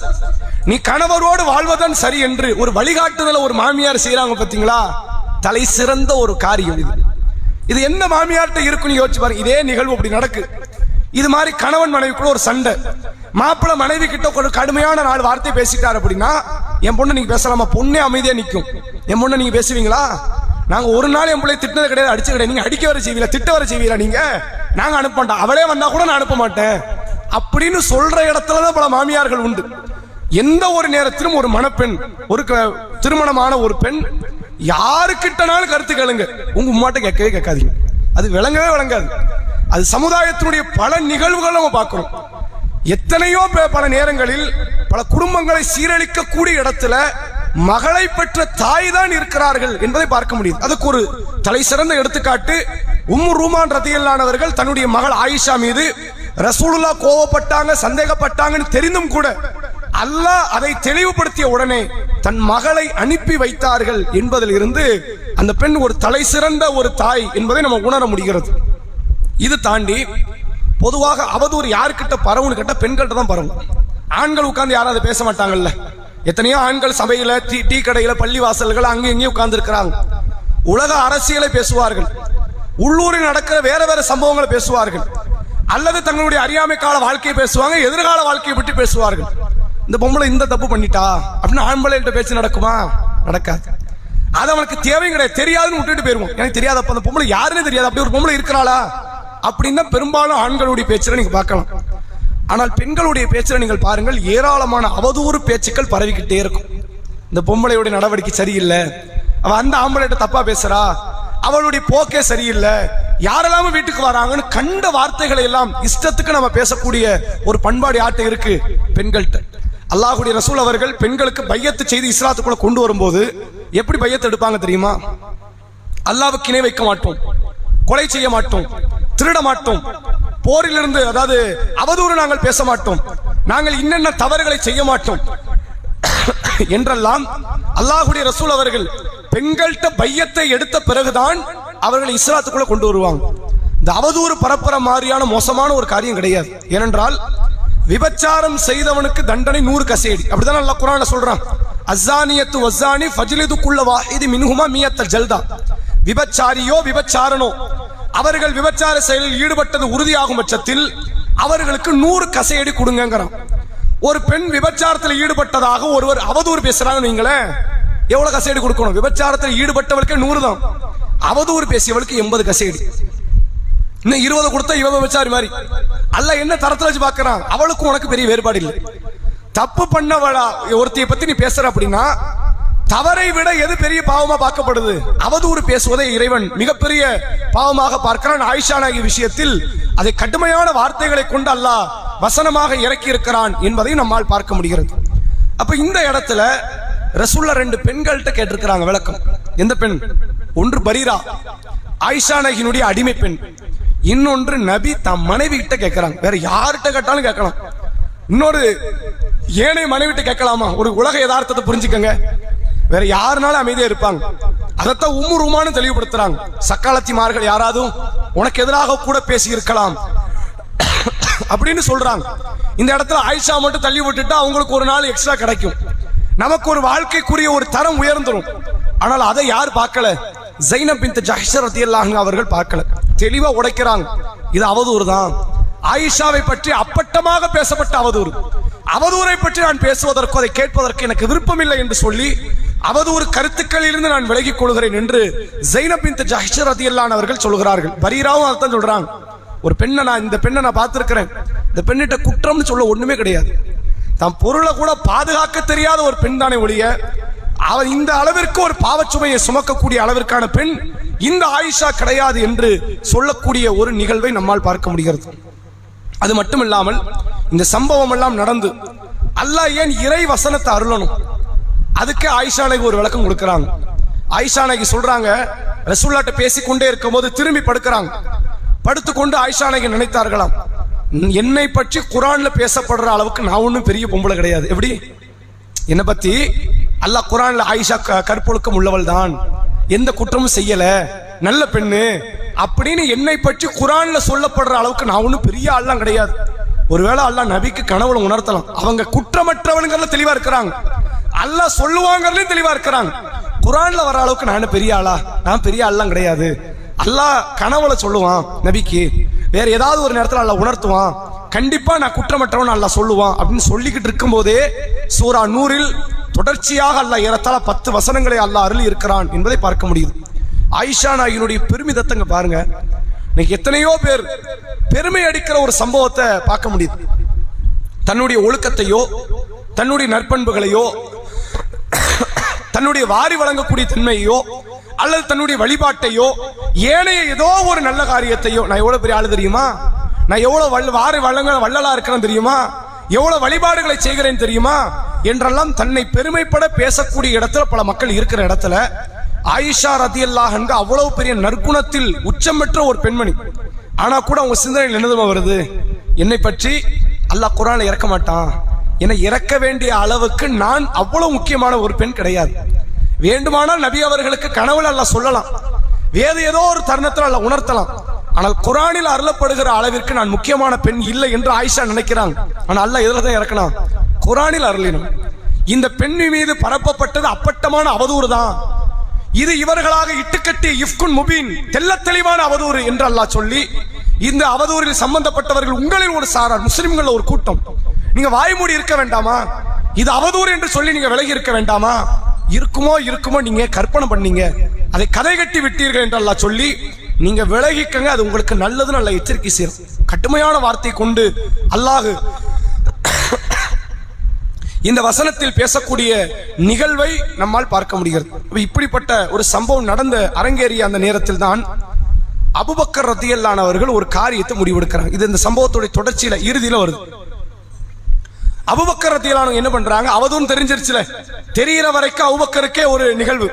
நீ கணவரோடு வாழ்வதான் சரி என்று ஒரு வழிகாட்டுதல ஒரு மாமியார் செய்யறாங்க. பாத்தீங்களா, தலை சிறந்த ஒரு காரியம் இது. இது என்ன மாமியார்ட்ட இருக்குன்னு யோசிச்சு பாருங்க. இதே நிகழ்வு அப்படி நடக்கு. இது மாதிரி கணவன் மனைவிக்குள்ள ஒரு சண்டை, மாப்பிள்ளை மனைவி கிட்ட ஒரு கடுமையான 4 வார்த்தை பேசிட்டார் அப்படின்னா, என் பொண்ணு நீங்க பேசலாமா? பொண்ணே அமைதியா நிக்கும். என் பொண்ணு நீங்க பேசுவீங்களா? நாங்க ஒரு நாள் என் பிள்ளை திட்டினது கிடையாது, அடிச்சு கிடையாது. நீங்க அடிக்க வர செய்வீங்களா, திட்ட வர செய்வீங்களா? நீங்க நாங்க அனுப்ப மாட்டோம், அவளே வந்தா கூட நான் அனுப்ப மாட்டேன் அப்படின்னு சொல்ற இடத்துலதான் பல மாமியார்கள் உண்டு. எந்த ஒரு நேரத்திலும் ஒரு மணப்பெண், ஒரு திருமணமான ஒரு பெண் யாருக்கிட்டனாலும் கருத்து கேளுங்க, உங்க உம்மாட்ட கேட்கவே கேட்காதீங்க, அது விளங்கவே விளங்காது. அது சமுதாயத்தினுடைய பல நிகழ்வுகள் நம்ம பார்க்கிறோம். எத்தனையோ பல நேரங்களில் பல குடும்பங்களை சீரழிக்கக்கூடிய இடத்துல மகளை பெற்ற தாய் தான் இருக்கிறார்கள் என்பதை பார்க்க முடியும். அதுக்கு ஒரு தலை சிறந்த எடுத்துக்காட்டு, உம்மு ரூமான் ரதியல்லாஹு அவர்கள் தன்னுடைய மகள் ஆயிஷா மீது ரசூலுல்லாஹ் கோவப்பட்டாங்க, சந்தேகப்பட்டாங்கன்னு தெரிந்தும் கூட அல்லாஹ் அதை தெளிவுபடுத்திய உடனே தன் மகளை அனுப்பி வைத்தார்கள் என்பதில் இருந்து அந்த பெண் ஒரு தலை சிறந்த ஒரு தாய் என்பதை நம்ம உணர முடிகிறது. இது தாண்டி பொதுவாக அவதூறு யாருக்கிட்ட பரவுன்னு கேட்ட பெண்கள்கிட்ட தான் பரவும். ஆண்கள் உட்கார்ந்து யாரும் அதை பேச மாட்டாங்கல்ல. எத்தனையோ ஆண்கள் சபையில, டீ கடையில, பள்ளி வாசல்கள் அங்கே இங்கேயும் உட்கார்ந்து இருக்கிறாங்க. உலக அரசியலை பேசுவார்கள், உள்ளூரில் நடக்கிற வேற வேற சம்பவங்களை பேசுவார்கள், அல்லது தங்களுடைய அறியாமை கால வாழ்க்கையை பேசுவாங்க, எதிர்கால வாழ்க்கையை பற்றி பேசுவார்கள். இந்த பொம்பளை இந்த தப்பு பண்ணிட்டா அப்படின்னு ஆண்பளைகிட்ட பேச்சு நடக்குமா? நடக்காது. அது அவனுக்கு தேவையும் கிடையாது, தெரியாதுன்னு விட்டுட்டு போயிருவோம். எனக்கு தெரியாது, அப்ப அந்த பொம்பளை யாருன்னு தெரியாது, அப்படி ஒரு பொம்பளை இருக்கிறாளா அப்படின்னா பெரும்பாலும் ஆண்களுடைய பேச்சுல நீங்க பார்க்கலாம். ஆனால் பெண்களுடைய பேச்சுல நீங்கள் பாருங்கள், ஏராளமான அவதூறு பேச்சுக்கள் பரவிக்கிட்டே இருக்கும். இந்த பொம்பளையுடைய நடவடிக்கை சரியில்லை, அவ அந்த ஆம்பளைகிட்ட தப்பா பேசுறா, அவளுடைய போக்கே சரியில்லை, யாரெல்லாம வீட்டுக்கு வராங்கன்னு கண்ட வார்த்தைகளை எல்லாம் இஷ்டத்துக்கு நம்ம பேசக்கூடிய ஒரு பண்பாடு யார்கிட்ட இருக்கு? பெண்கள்கிட்ட. அல்லாஹ்வுடைய ரசூல் அவர்கள் பெண்களுக்கு பையத்து செய்து இஸ்லாத்துக்குள்ள கொண்டு வரும்போது எப்படி பையத்து எடுப்பாங்க தெரியுமா? அல்லாஹ்வுக்கு இணை வைக்க மாட்டோம், கொலை செய்ய மாட்டோம், திருட மாட்டோம், போரிலிருந்து அதாவது அவதூறு நாங்கள் பேச மாட்டோம், நாங்கள் இன்னென்ன தவறுகளை செய்ய மாட்டோம் என்றெல்லாம் அல்லாஹ்வுடைய ரசூல் அவர்கள் பெண்கள்கிட்ட பையத்தை எடுத்த பிறகுதான் அவர்கள் இஸ்லாத்துக்குள்ள கொண்டு வருவாங்க. இந்த அவதூறு பரப்புற மாதிரியான மோசமான ஒரு காரியம் கிடையாது. ஏனென்றால் விபச்சாரம் செய்தவனுக்கு தண்டனை 100 கசேடி, அப்படிதான் அல்லாஹ் குர்ஆன்ல சொல்றான். அஸ்ஸானியத்து வஸ்ஸானி ஃபஜ்லிது குல்ல வாஹிதி மின்ஹுமா மியத்தல் ஜல்தா. விபச்சாரியோ விபச்சாரனோ அவர்கள் விபச்சார செயலில் ஈடுபட்டது உறுதியாகும் பட்சத்தில் அவர்களுக்கு 100 கசையடி கொடுங்கங்கிறான். ஒரு பெண் விபச்சாரத்தில் ஈடுபட்டதாக ஒருவர் அவதூறு பேசுறாங்க, நீங்களே எவ்வளவு கசையடி கொடுக்கணும்? விபச்சாரத்தில் ஈடுபட்டவளுக்கு 100 தான், அவதூறு பேசியவளுக்கு 80 கசையடி. இன்னும் 20 கொடுத்தா இவ விபச்சாரி மாதிரி. அல்லாஹ் என்ன தரத்துல வச்சு பார்க்கறான்? அவளுக்கும் உனக்கு பெரிய வேறுபாடு இல்லை. தப்பு பண்ணவளா ஒருத்தைய பத்தி நீ பேசுற அப்படின்னா தவறை விட எது பெரிய பாவமா பார்க்கப்படுது? அவதூறு பேசுவதை இறைவன் மிகப்பெரிய பாவமாக பார்க்கிறான். ஆயிஷா நாயகி விஷயத்தில் அதை கடுமையான வார்த்தைகளை கொண்டு அல்லாஹ் வசனமாக இறக்கி இருக்கிறான் என்பதை நம்மால் பார்க்க முடிகிறது. அப்ப இந்த இடத்துல ரசூலுல்லாஹ் 2 பெண்கள்கிட்ட கேட்டிருக்கிறாங்க விளக்கம். எந்த பெண்? ஒன்று பரீரா, ஆயிஷா நாயகியினுடைய அடிமை பெண். இன்னொன்று நபி தம் மனைவி கிட்ட கேட்கிறாங்க. வேற யார்கிட்ட கேட்டாலும் கேட்கலாம். இன்னொரு ஏனை மனைவி கிட்ட கேட்கலாமா? ஒரு உலக யதார்த்தத்தை புரிஞ்சுக்கங்க. வேற யாருனாலும் அமைதியா இருப்பாங்க. அதத்தான் உம்மு ரூமான்னு தெளிவுபடுத்துறாங்க. சக்காலத்திமார்கள் யாராவது உனக்கு எதிராக கூட பேசி இருக்கலாம், அப்படின்னு சொல்றாங்க. இந்த இடத்துல ஆயிஷா மட்டும் தள்ளி விட்டுட்டா அவங்களுக்கு ஒரு நாள் எக்ஸ்ட்ரா கிடைக்கும், நமக்கு ஒரு வாழ்க்கைக்குரிய ஒரு தரம் உயர்ந்துடும். ஆனால் அதை யார் பார்க்கல? ஸைனப் பின்த் ஜஹ்ஷ் ரலியல்லாஹு அன்ஹா அவர்கள் பார்க்கல. தெளிவா உடைக்கிறாங்க, இது அவதூறு தான். ஆயிஷாவை பற்றி அப்பட்டமாக பேசப்பட்ட அவதூறு. அவதூறை பற்றி நான் பேசுவதற்கோ அதை கேட்பதற்கு எனக்கு விருப்பமில்லை என்று சொல்லி அவதூறு கருத்துக்களில் இருந்து நான் விலகிக் கொள்கிறேன் என்று ஸைனப் பின்த் ஜஹ்ஷ் ரலியல்லாஹு அன்ஹா அவர்கள் சொல்கிறார்கள். பரீராவும் அதான் சொல்றாங்க. ஒரு பெண்ணை இந்த பெண்ணை நான் பார்த்திருக்கிறேன், இந்த பெண்ணிட்ட குற்றம்னு சொல்ல ஒண்ணுமே கிடையாது. தம் பொருளை கூட பாதுகாக்க தெரியாத ஒரு பெண் தானே ஒழிய அவள் இந்த அளவிற்கு ஒரு பாவச்சுமையை சுமக்கக்கூடிய அளவிற்கான பெண் இந்த ஆயிஷா கிடையாது என்று சொல்லக்கூடிய ஒரு நிகழ்வை நம்மால் பார்க்க முடிகிறது. அது மட்டுமில்லாமல் இந்த சம்பவம் எல்லாம் நடந்து அல்லாஹ் ஏன் இறை வசனத்தை அருளணும், அதுக்கு ஆயிஷா நாயகி ஒரு விளக்கம் கொடுக்கிறாங்க. ஆயிஷா நாயகி சொல்றாங்க, ரசூலுல்லாஹ்ட்ட பேசிக்கொண்டே இருக்கும் போது திரும்பி படுக்கிறாங்க. படுத்துக்கொண்டு ஆயிஷா நாயகி நினைத்தார்களாம், என்னை பற்றி குர்ஆன்ல பேசப்படுற அளவுக்கு நான் ஒன்றும் பெரிய பொம்பளை கிடையாது. எப்படி என்னை பத்தி அல்லாஹ் குர்ஆன்ல ஆயிஷா கற்பொழுக்கம் உள்ளவள் தான், எந்த குற்றமும் செய்யல, நல்ல பெண்ணு அப்படின்னு என்னை பற்றி குர்ஆன்ல சொல்லப்படுற அளவுக்கு நான் ஒன்றும் பெரிய ஆள்லாம் கிடையாது. ஒருவேளை அல்லாஹ் நபிக்கு கனவுல உணர்த்தலாம், அவங்க குற்றமற்றவனுங்கிறத தெளிவா இருக்கிறாங்க, அல்லாஹ் சொல்லுவாங்கறதுலயும் தெளிவா இருக்கிறாங்க. குர்ஆன்ல வர அளவுக்கு நான் பெரிய ஆளா? நான் பெரிய ஆள்லாம் கிடையாது. அல்லாஹ் கனவுல சொல்லுவான் நபிக்கு, வேற ஏதாவது ஒரு நேரத்தில் அல்லாஹ் உணர்த்துவான், கண்டிப்பா நான் குற்றமற்றவன் அல்லாஹ் சொல்லுவான் அப்படின்னு சொல்லிக்கிட்டு இருக்கும் போதே சூரா நூரில் தொடர்ச்சியாக அல்லாஹ் ஏறத்தாழ 10 வசனங்களை அல்லாஹ் அருளி இருக்கிறான் என்பதை பார்க்க முடியுது. ஆயிஷா நாயகியினுடைய பெருமிதத்தை பாருங்க. இன்னைக்கு எத்தனையோ பேர் பெருமை அடிக்கிற ஒரு சம்பவத்தை பார்க்க முடியுது. தன்னுடைய ஒழுக்கத்தையோ தன்னுடைய நற்பண்புகளையோ தன்னுடைய வாரி வழங்கக்கூடிய தன்மையோ அல்லது தன்னுடைய வழிபாட்டையோ ஏனைய ஏதோ ஒரு நல்ல காரியத்தையோ, நான் எவ்வளவு பெரிய ஆளு தெரியுமா, நான் எவ்வளவு வாரி வள்ளலா இருக்கிறேன் தெரியுமா, எவ்வளவு வழிபாடுகளை செய்கிறேன் தெரியுமா என்றெல்லாம் தன்னை பெருமைப்பட பேசக்கூடிய இடத்துல பல மக்கள் இருக்கிற இடத்துல ஆயிஷா ரலியல்லாஹு அன்ஹா அவ்வளவு பெரிய நற்குணத்தில் உச்சம் பெற்ற ஒரு பெண்மணி. ஆனா கூட அவங்க சிந்தனையில் என்னதுமா வருது, என்னை பற்றி அல்லாஹ் குர்ஆன்ல இறக்க மாட்டான், என்னை இறக்க வேண்டிய அளவுக்கு நான் அவ்வளவு முக்கியமான ஒரு பெண் கிடையாது. வேண்டுமானால் நபி அவர்களுக்கு கனவுல அல்லாஹ் சொல்லலாம், வேறு ஏதோ ஒரு தருணத்தில் அல்லாஹ் உணர்த்தலாம், ஆனால் குர்ஆனில் அருளப்படுகிற அளவிற்கு நான் முக்கியமான பெண் இல்லை என்று ஆயிஷா நினைக்கிறாங்க. ஆனா அல்லாஹ் எதுல தான் இறக்கணும்? குர்ஆனில் அருளினும். இந்த பெண் மீது பரப்பப்பட்டது அப்பட்டமான அவதூறு தான். இது இவர்களாக இட்டுக்கட்டிய இஃப்குன் முபீன், தெல்ல தெளிவான அவதூறு என்று அல்லாஹ் சொல்லி, இந்த அவதூறில் சம்பந்தப்பட்டவர்கள் உங்களில் ஒரு சாரார், முஸ்லிம்கள் ஒரு கூட்டம், நீங்க வாய்மூடி இருக்க வேண்டாமா? இது அவதூறு என்று சொல்லி நீங்க விலகி இருக்க வேண்டாமா? இருக்குமோ நீங்க கற்பனை பண்ணீங்க, அதை கதை கட்டி விட்டீர்கள் என்று அல்லாஹ் சொல்லி, நீங்க விலகிக்கங்க, அது உங்களுக்கு நல்லதுன்னு அல்லாஹ் எச்சரிக்கை செய்யும். கடுமையான வார்த்தை கொண்டு அல்லாஹ் இந்த வசனத்தில் பேசக்கூடிய நிகழ்வை நம்மால் பார்க்க முடிகிறது. இப்படிப்பட்ட ஒரு சம்பவம் நடந்த அரங்கேறிய அந்த நேரத்தில் தான் அபூபக்கர் ரலியல்லாஹு அன்ஹு அவர்கள் ஒரு காரியத்தை முடிவெடுக்கிறாங்க. இது இந்த சம்பவத்துடைய தொடர்ச்சியில இறுதியில வருது. அபூபக்கர் ரலியல்லாஹு அன்ஹு என்ன பண்றாங்க, அவதும் தெரிஞ்சிருச்சுல, தெரிகிற வரைக்கும் அபூபக்கருக்கே ஒரு நிகழ்வு,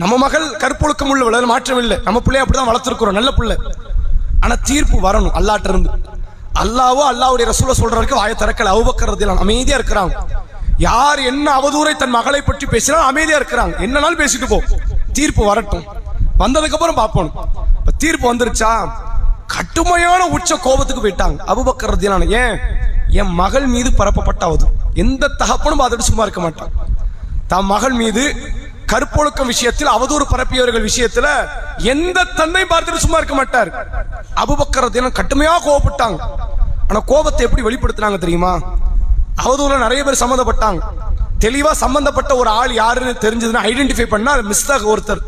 நம்ம மகள் கற்பொழுக்கம் உள்ள மாற்றம் இல்லை, நம்ம பிள்ளைய அப்படிதான் வளர்த்திருக்கிறோம், நல்ல பிள்ளை, ஆனா தீர்ப்பு வரணும் அல்லாஹ்ட்ட இருந்து. அல்லாஹ்வோ அல்லாஹ்வுடைய ரசூல சொல்ற வரைக்கும் வாயை திறக்கல. அபூபக்கர் ரலியல்லாஹு அன்ஹு அமைதியா இருக்கிறாங்க. யார் என்ன அவதூறை தன் மகளை பற்றி பேசினா அமைதியா இருக்கிறாங்க. என்னனாலும் பேசிட்டு போ, தீர்ப்பு வரட்டும், வந்ததுக்கு அப்புறம் பார்ப்போம். தீர்ப்பு வந்துருச்சா, கடுமையான உச்ச கோபத்துக்கு போயிட்டாங்க அபூபக்கர் ரலியல்லாஹு அன்ஹு. ஏன்? என் மகள் மீது பரப்பப்பட்ட அவதூறு. எந்த தகப்பனும் பார்த்துட்டு சும்மா இருக்க மாட்டான். தன் மகள் மீது கற்பொழுக்கம் விஷயத்தில் அவதூறு பரப்பியவர்கள் விஷயத்துல எந்த தந்தை பார்த்துட்டு சும்மா இருக்க மாட்டார். அபூபக்கர் ரலியல்லாஹு அன்ஹு கடுமையா கோபப்பட்டாங்க. ஆனா கோபத்தை எப்படி வெளிப்படுத்தினாங்க தெரியுமா? அவதூறுல நிறைய பேர் சம்பந்தப்பட்டாங்க. தெளிவா சம்பந்தப்பட்ட ஒரு ஆள் யாருன்னு தெரிஞ்சதுன்னா ஐடென்டிஃபை பண்ணா மிஸ்தாக் ஒருத்தர்.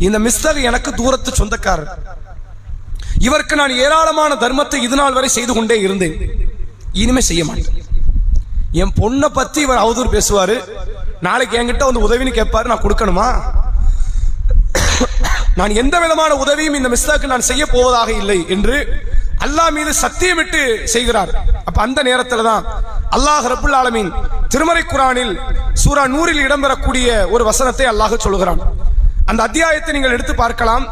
இந்த மிஸ்தாக் எனக்கு தூரத்து சொந்தக்காரர், இவருக்கு நான் ஏராளமான தர்மத்தை இது நாள் வரை செய்து கொண்டே இருந்தேன், இனிமே செய்ய மாட்டேன். என் பொண்ணை பத்தி இவர் அவதூறு பேசுவாரு, நாளைக்கு என்கிட்ட வந்து உதவின்னு கேட்பாரு, நான் கொடுக்கணுமா? நான் எந்த விதமான உதவியும் இந்த மிஸ்தாக்கு நான் செய்ய போவதாக இல்லை என்று அல்லாஹ் மீது சத்தியமிட்டு செய்கிறார். அப்ப அந்த நேரத்துல தான் அல்லாஹ் ரப்புல் ஆலமீன் திருமறை குர்ஆனில் சூரா நூரில் இடம்பெறக்கூடிய ஒரு வசனத்தை அல்லாஹ் சொல்கிறான். அந்த அத்தியாயத்தை நீங்கள் எடுத்து பார்க்கலாம்.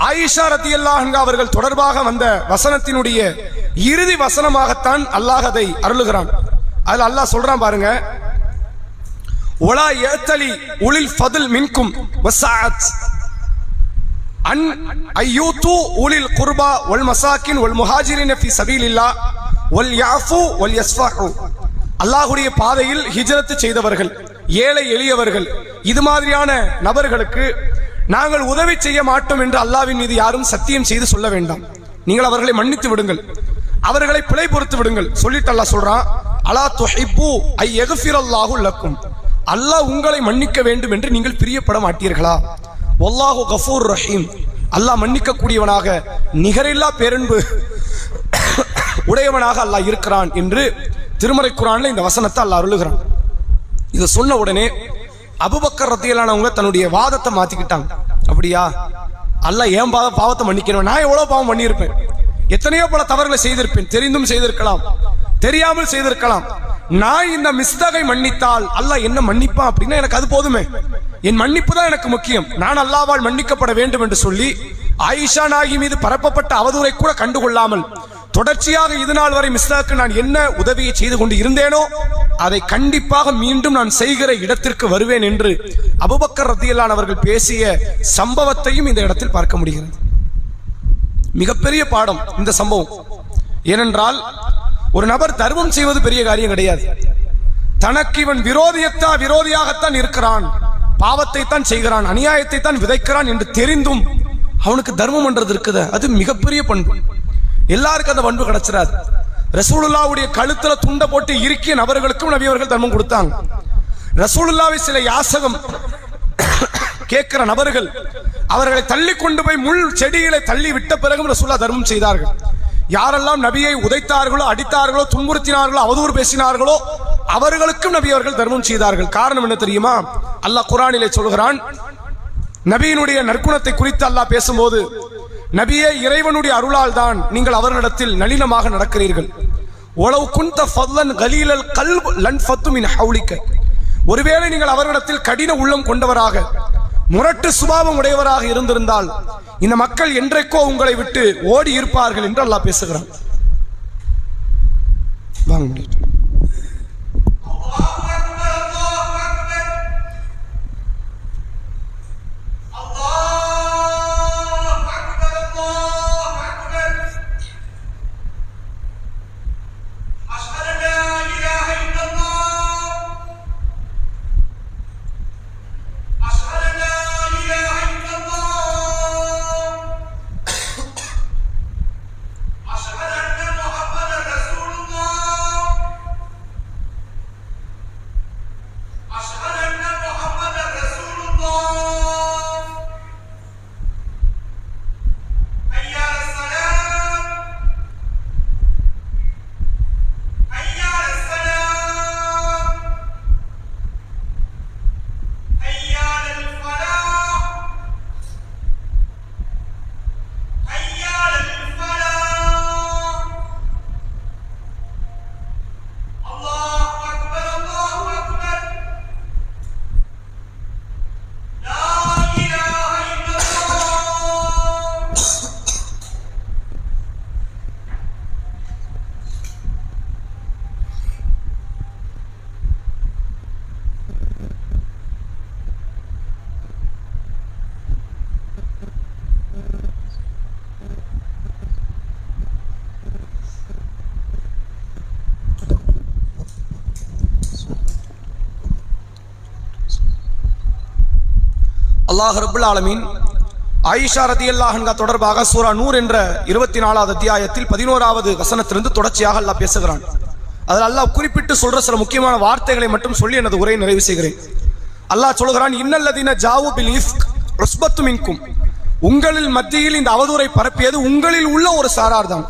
ஆயிஷா ரலியல்லாஹு அன்ஹா அவர்கள் தொடர்பாக வந்த வசனத்தினுடைய இறுதி வசனமாகத்தான் அல்லாஹ் அதை அருளுகிறான். அதுல அல்லாஹ் சொல்றான் பாருங்க, வலா யத்தலி உலில் ஃபதுல் மின்கும் வஸஅத் அன் அய்யூது உலில் குர்பா வல் மசாகின் வல் முஹாஜிரின் ஃபீ சபீலில்லாஹ் வல் யாஃபு வல் யஸ்ஃபஹு, அல்லாஹ்வுடைய பாதையில் ஹிஜ்ரத் செய்தவர்கள், ஏழை எளியவர்கள், இது மாதிரியான நபர்களுக்கு நாங்கள் உதவி செய்ய மாட்டோம் என்று அல்லாஹ்வின் மீது யாரும் சத்தியம் செய்து சொல்ல வேண்டாம். நீங்கள் அவர்களை மன்னித்து விடுங்கள், அவர்களை பிழை பொறுத்து விடுங்கள். சொல்லிட்டு அல்லாஹ் சொல்றான், அலா துஹிப்பு ஐ யக்ஃபிரல்லாஹு லக்கும், அல்லாஹ் உங்களை மன்னிக்க வேண்டும் என்று நீங்கள் பிரியப்பட மாட்டீர்களா? வல்லாஹு கஃபூர் ரஹீம், அல்லாஹ் மன்னிக்க கூடியவனாக நிகரில்லா பேரன்பு உடையவனாக அல்லாஹ் இருக்கிறான் என்று திருமறை குர்ஆன்ல இந்த வசனத்தை அல்லாஹ் அருளுகிறான். இதை சொன்ன உடனே அபூபக்கர் ரலியல்லாஹு தன்னுடைய வாதத்தை மாத்திக்கிட்டாங்க. அப்படியா, அல்லாஹ் ஏன் பாவத்தை மன்னிக்கணும்? நான் எவ்வளவு பாவம் பண்ணியிருப்பேன், எத்தனையோ பல தவறுகளை செய்திருப்பேன், தெரிந்தும் செய்திருக்கலாம், தெரியாமல் செய்திருக்கலாம். நான் இந்த மிஸ்டேக்கை மன்னித்தால் அல்லாஹ் என்ன மன்னிப்பான் அப்படின்னா எனக்கு அது போதுமே, என் மன்னிப்பு தான் எனக்கு முக்கியம், நான் அல்லாஹ்வால் மன்னிக்கப்பட வேண்டும் என்று சொல்லி ஆயிஷா நாயகி மீது பரப்பப்பட்ட அவதூறை கூட கண்டுகொள்ளாமல் தொடர்ச்சியாக இது நாள் வரை மிஸ்டேக்கு நான் என்ன உதவியை செய்து கொண்டு இருந்தேனோ அதை கண்டிப்பாக மீண்டும் நான் செய்கிற இடத்திற்கு வருவேன் என்று அபூபக்கர் ரலியல்லாஹு அவர்கள் பேசிய சம்பவத்தையும் இந்த இடத்தில் பார்க்க முடிகிறது. மிகப்பெரிய பாடம் இந்த சம்பவம். ஏனென்றால் ஒரு நபர் தர்மம் செய்வது பெரிய காரியம் கிடையாது. தனக்கு இவன் விரோதியாகத்தான் இருக்கிறான், பாவத்தை தான் செய்கிறான், அநியாயத்தை தான் விதைக்கிறான் என்று தெரிந்தும் அவனுக்கு தர்மம் பண்றது இருக்குது, அது மிகப்பெரிய பண்பு. எல்லாருக்கும் அந்த பண்பு கிடைச்சிடாது. ரசூலுல்லாஹ்வுடைய கழுத்துல துண்டை போட்டு இறுக்கிய நபர்களுக்கும் நபி அவர்கள் தர்மம் கொடுத்தாங்க. ரசூலுல்லாஹ்வை சில யாசகம் கேட்கிற நபர்கள் அவர்களை தள்ளி கொண்டு போய் முள் செடிகளை தள்ளி விட்ட பிறகும் ரசூலுல்லாஹ் தர்மம் செய்தார்கள். யாரெல்லாம் நபியை உதைத்தார்களோ, அடித்தார்களோ, துன்புறுத்தினார்களோ, அவதூறு பேசினார்களோ அவர்களுக்கும் நபி அவர்கள் தர்மம் செய்தார்கள். காரணம் என்ன தெரியுமா? அல்லாஹ் குர்ஆனிலே சொல்கிறான், நபியினுடைய நற்குணத்தை குறித்து அல்லாஹ் பேசும்போது, நபியே, இறைவனுடைய அருளால் தான் நீங்கள் அவர்களிடத்தில் நளினமாக நடக்கிறீர்கள். ஒலவ் குன்த ஃபல்லன் கலீலல் கல்ப் லன்ஃபத்து மின் ஹவுலிக, ஒருவேளை நீங்கள் அவர்களிடத்தில் கடின உள்ளம் கொண்டவராக, முரட்டு சுபாவம் உடையவராக இருந்திருந்தால் இந்த மக்கள் என்றைக்கோ உங்களை விட்டு ஓடி இருப்பார்கள் என்று அல்லாஹ் பேசுகிறான். அல்லாஹ் ரப்பல் ஆலமீன் ஆயிஷா ரலியல்லாஹு அன்ஹா தொடர்பாக சூரா நூர் என்ற 24வது அத்தியாயத்தில் 11வது வசனத்திலிருந்து தொடர்ச்சியாக அல்லாஹ் பேசுகிறான். அதில் அல்லாஹ் குறிப்பிட்டு சொல்ற சில முக்கியமான வார்த்தைகளை மட்டும் சொல்லி எனது உரையை நிறைவு செய்கிறேன். அல்லாஹ் சொல்கிறான், இன்னல்லதீன ஜாவு பில் இஃப்க் உஸ்பத்து மின்கும், உங்களில் மத்தியில் இந்த அவதூறை பரப்பியது உங்களில் உள்ள ஒரு சாரார் தான்.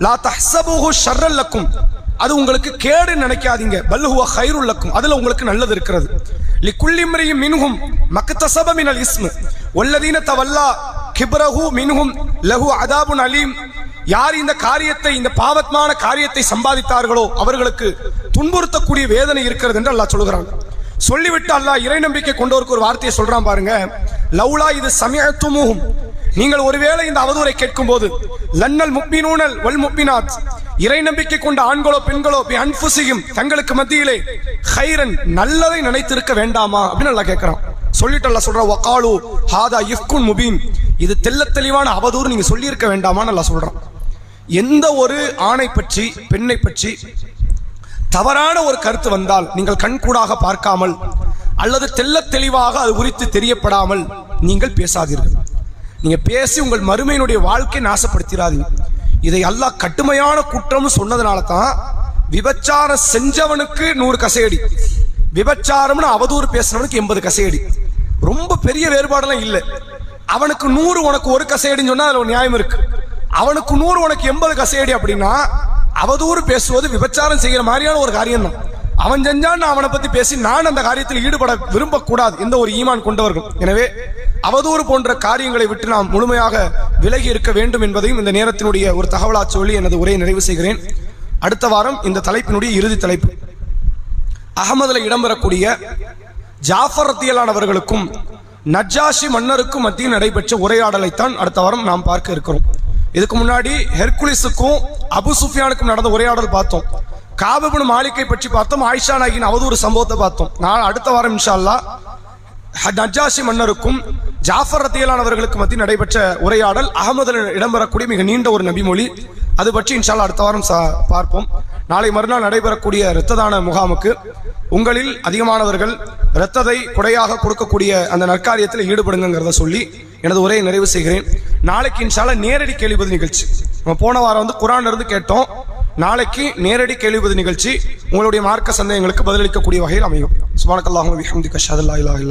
லா தஹ்ஸபூஹு ஷர்ரல் லக்கும், அது உங்களுக்கு கேடு நினைக்காதீங்க, பல் ஹுவ கைருல் லக்கும், அதுல உங்களுக்கு நல்லது இருக்கிறது. லிக்குல்லி இம்ரியின் மின்ஹும் மக்தஸப மினல் இஸ்ம் வல்லதீன தவல்லா கிப்ரஹு மின்ஹும் லஹு அதாபுன் அலீம், யார் இந்த காரியத்தை, இந்த பாவத்மான காரியத்தை சம்பாதித்தார்களோ அவர்களுக்கு துன்புறுத்தக்கூடிய வேதனை இருக்கிறது என்று அல்லாஹ் சொல்கிறான். சொல்லிவிட்டு அல்லாஹ் இறை நம்பிக்கை கொண்டவருக்கு ஒரு வார்த்தையை சொல்றான் பாருங்க, லவ்லா இது சமிஅத்துமுஹும், நீங்கள் ஒருவேளை இந்த அவதூறை கேட்கும் போது, லன்னல் முக்மினூனல் வல் முக்மினாத், இறை நம்பிக்கை கொண்ட ஆண்களோ பெண்களோ பி அன்ஃபுஸிஹிம், தங்களுக்கு மத்தியிலே கைரன், நல்லதை நினைத்திருக்க வேண்டாமா அப்படின்னு அல்லாஹ் கேட்கிறான். சொல்லிட்டு அல்லாஹ் சொல்றான், வகாலு ஹாதா இஃப்குன் முபீன், இது தெள்ளத் தெளிவான அவதூறு, நீங்க சொல்லி இருக்க வேண்டாமான்னு அல்லாஹ் சொல்றான். எந்த ஒரு ஆணை பற்றி பெண்ணை பற்றி தவறான ஒரு கருத்து வந்தால் நீங்கள் கண்கூடாக பார்க்காமல் அல்லது தெள்ளத் தெளிவாக அது குறித்து தெரியப்படாமல் நீங்கள் பேசாதீர்கள். நீங்க பேசி உங்கள் மறுமையினுடைய வாழ்க்கை நாசப்படுத்திடாதீங்க. இதை அல்லாஹ் கடுமையான குற்றம் சொன்னதுனால தான் விபச்சாரம் செஞ்சவனுக்கு 100 கசையடி, விபச்சாரம்னு அவதூறு பேசினவனுக்கு 80 கசையடி. ரொம்ப பெரிய வேறுபாடெல்லாம் இல்லை. அவனுக்கு 100 உனக்கு 1 கசையடின்னு சொன்னா அதுல ஒரு நியாயம் இருக்கு. அவனுக்கு 100 உனக்கு 80 கசையடி அப்படின்னா அவதூறு பேசுவது விபச்சாரம் செய்யற மாதிரியான ஒரு காரியம் தான். அவன் செஞ்சான், அவனை பத்தி பேசி நான் அந்த காரியத்தில் ஈடுபட விரும்பக்கூடாது எந்த ஒரு ஈமான் கொண்டவர்கள். எனவே அவதூறு போன்ற காரியங்களை விட்டு நாம் முழுமையாக விலகி இருக்க வேண்டும் என்பதையும் இந்த நேரத்தினுடைய ஒரு தகவலா சொல்லி எனது உரையை நிறைவு செய்கிறேன். அடுத்த வாரம் இந்த தலைப்பினுடைய இறுதி தலைப்பு அகமதுல இடம்பெறக்கூடிய ஜாஃபர் ரலியல்லாஹு அவர்களுக்கும் நஜ்ஜாஷி மன்னருக்கும் மத்தியில் நடைபெற்ற உரையாடலைத்தான் அடுத்த வாரம் நாம் பார்க்க இருக்கிறோம். இதுக்கு முன்னாடி ஹெர்குலிஸுக்கும் அபு சுஃபியானுக்கும் நடந்த உரையாடல் பார்த்தோம். காப் இப்னு மாலிக்கை பற்றி பார்த்தோம். ஆயிஷா நாயகியின் அவதூறு சம்பவத்தை பார்த்தோம். நான் அடுத்த வாரம் இன்ஷா அல்லாஹ் நஜ்ஜாஷி மன்னருக்கும் ஜாஃபர் ரலியல்லாஹு அவர்களுக்கு மத்தியில் நடைபெற்ற உரையாடல் அகமதுல இடம்பெறக்கூடிய மிக நீண்ட ஒரு நபிமொழி, அது பற்றி இன்ஷா அல்லாஹ் அடுத்த வாரம் பார்ப்போம். நாளை மறுநாள் நடைபெறக்கூடிய இரத்த தான முகாமுக்கு உங்களில் அதிகமானவர்கள் இரத்தத்தை கொடையாக கொடுக்கக்கூடிய அந்த நற்காரியத்தில் ஈடுபடுங்கிறத சொல்லி எனது உரையை நிறைவு செய்கிறேன். நாளைக்கு இன்ஷா அல்லாஹ் நேரடி கேள்வி பதில் நிகழ்ச்சி. நம்ம போன வாரம் குர்ஆன்ல இருந்து கேட்டோம். நாளைக்கு நேரடி கேள்வி பதில் நிகழ்ச்சி உங்களுடைய மார்க்க சந்தேகங்களுக்கு பதிலளிக்கக்கூடிய வகையில் அமையும். சுப்ஹானக்கல்லாஹு வ பிஹம்திக அஷ்ஹது அல்லா இலாஹா இல்லா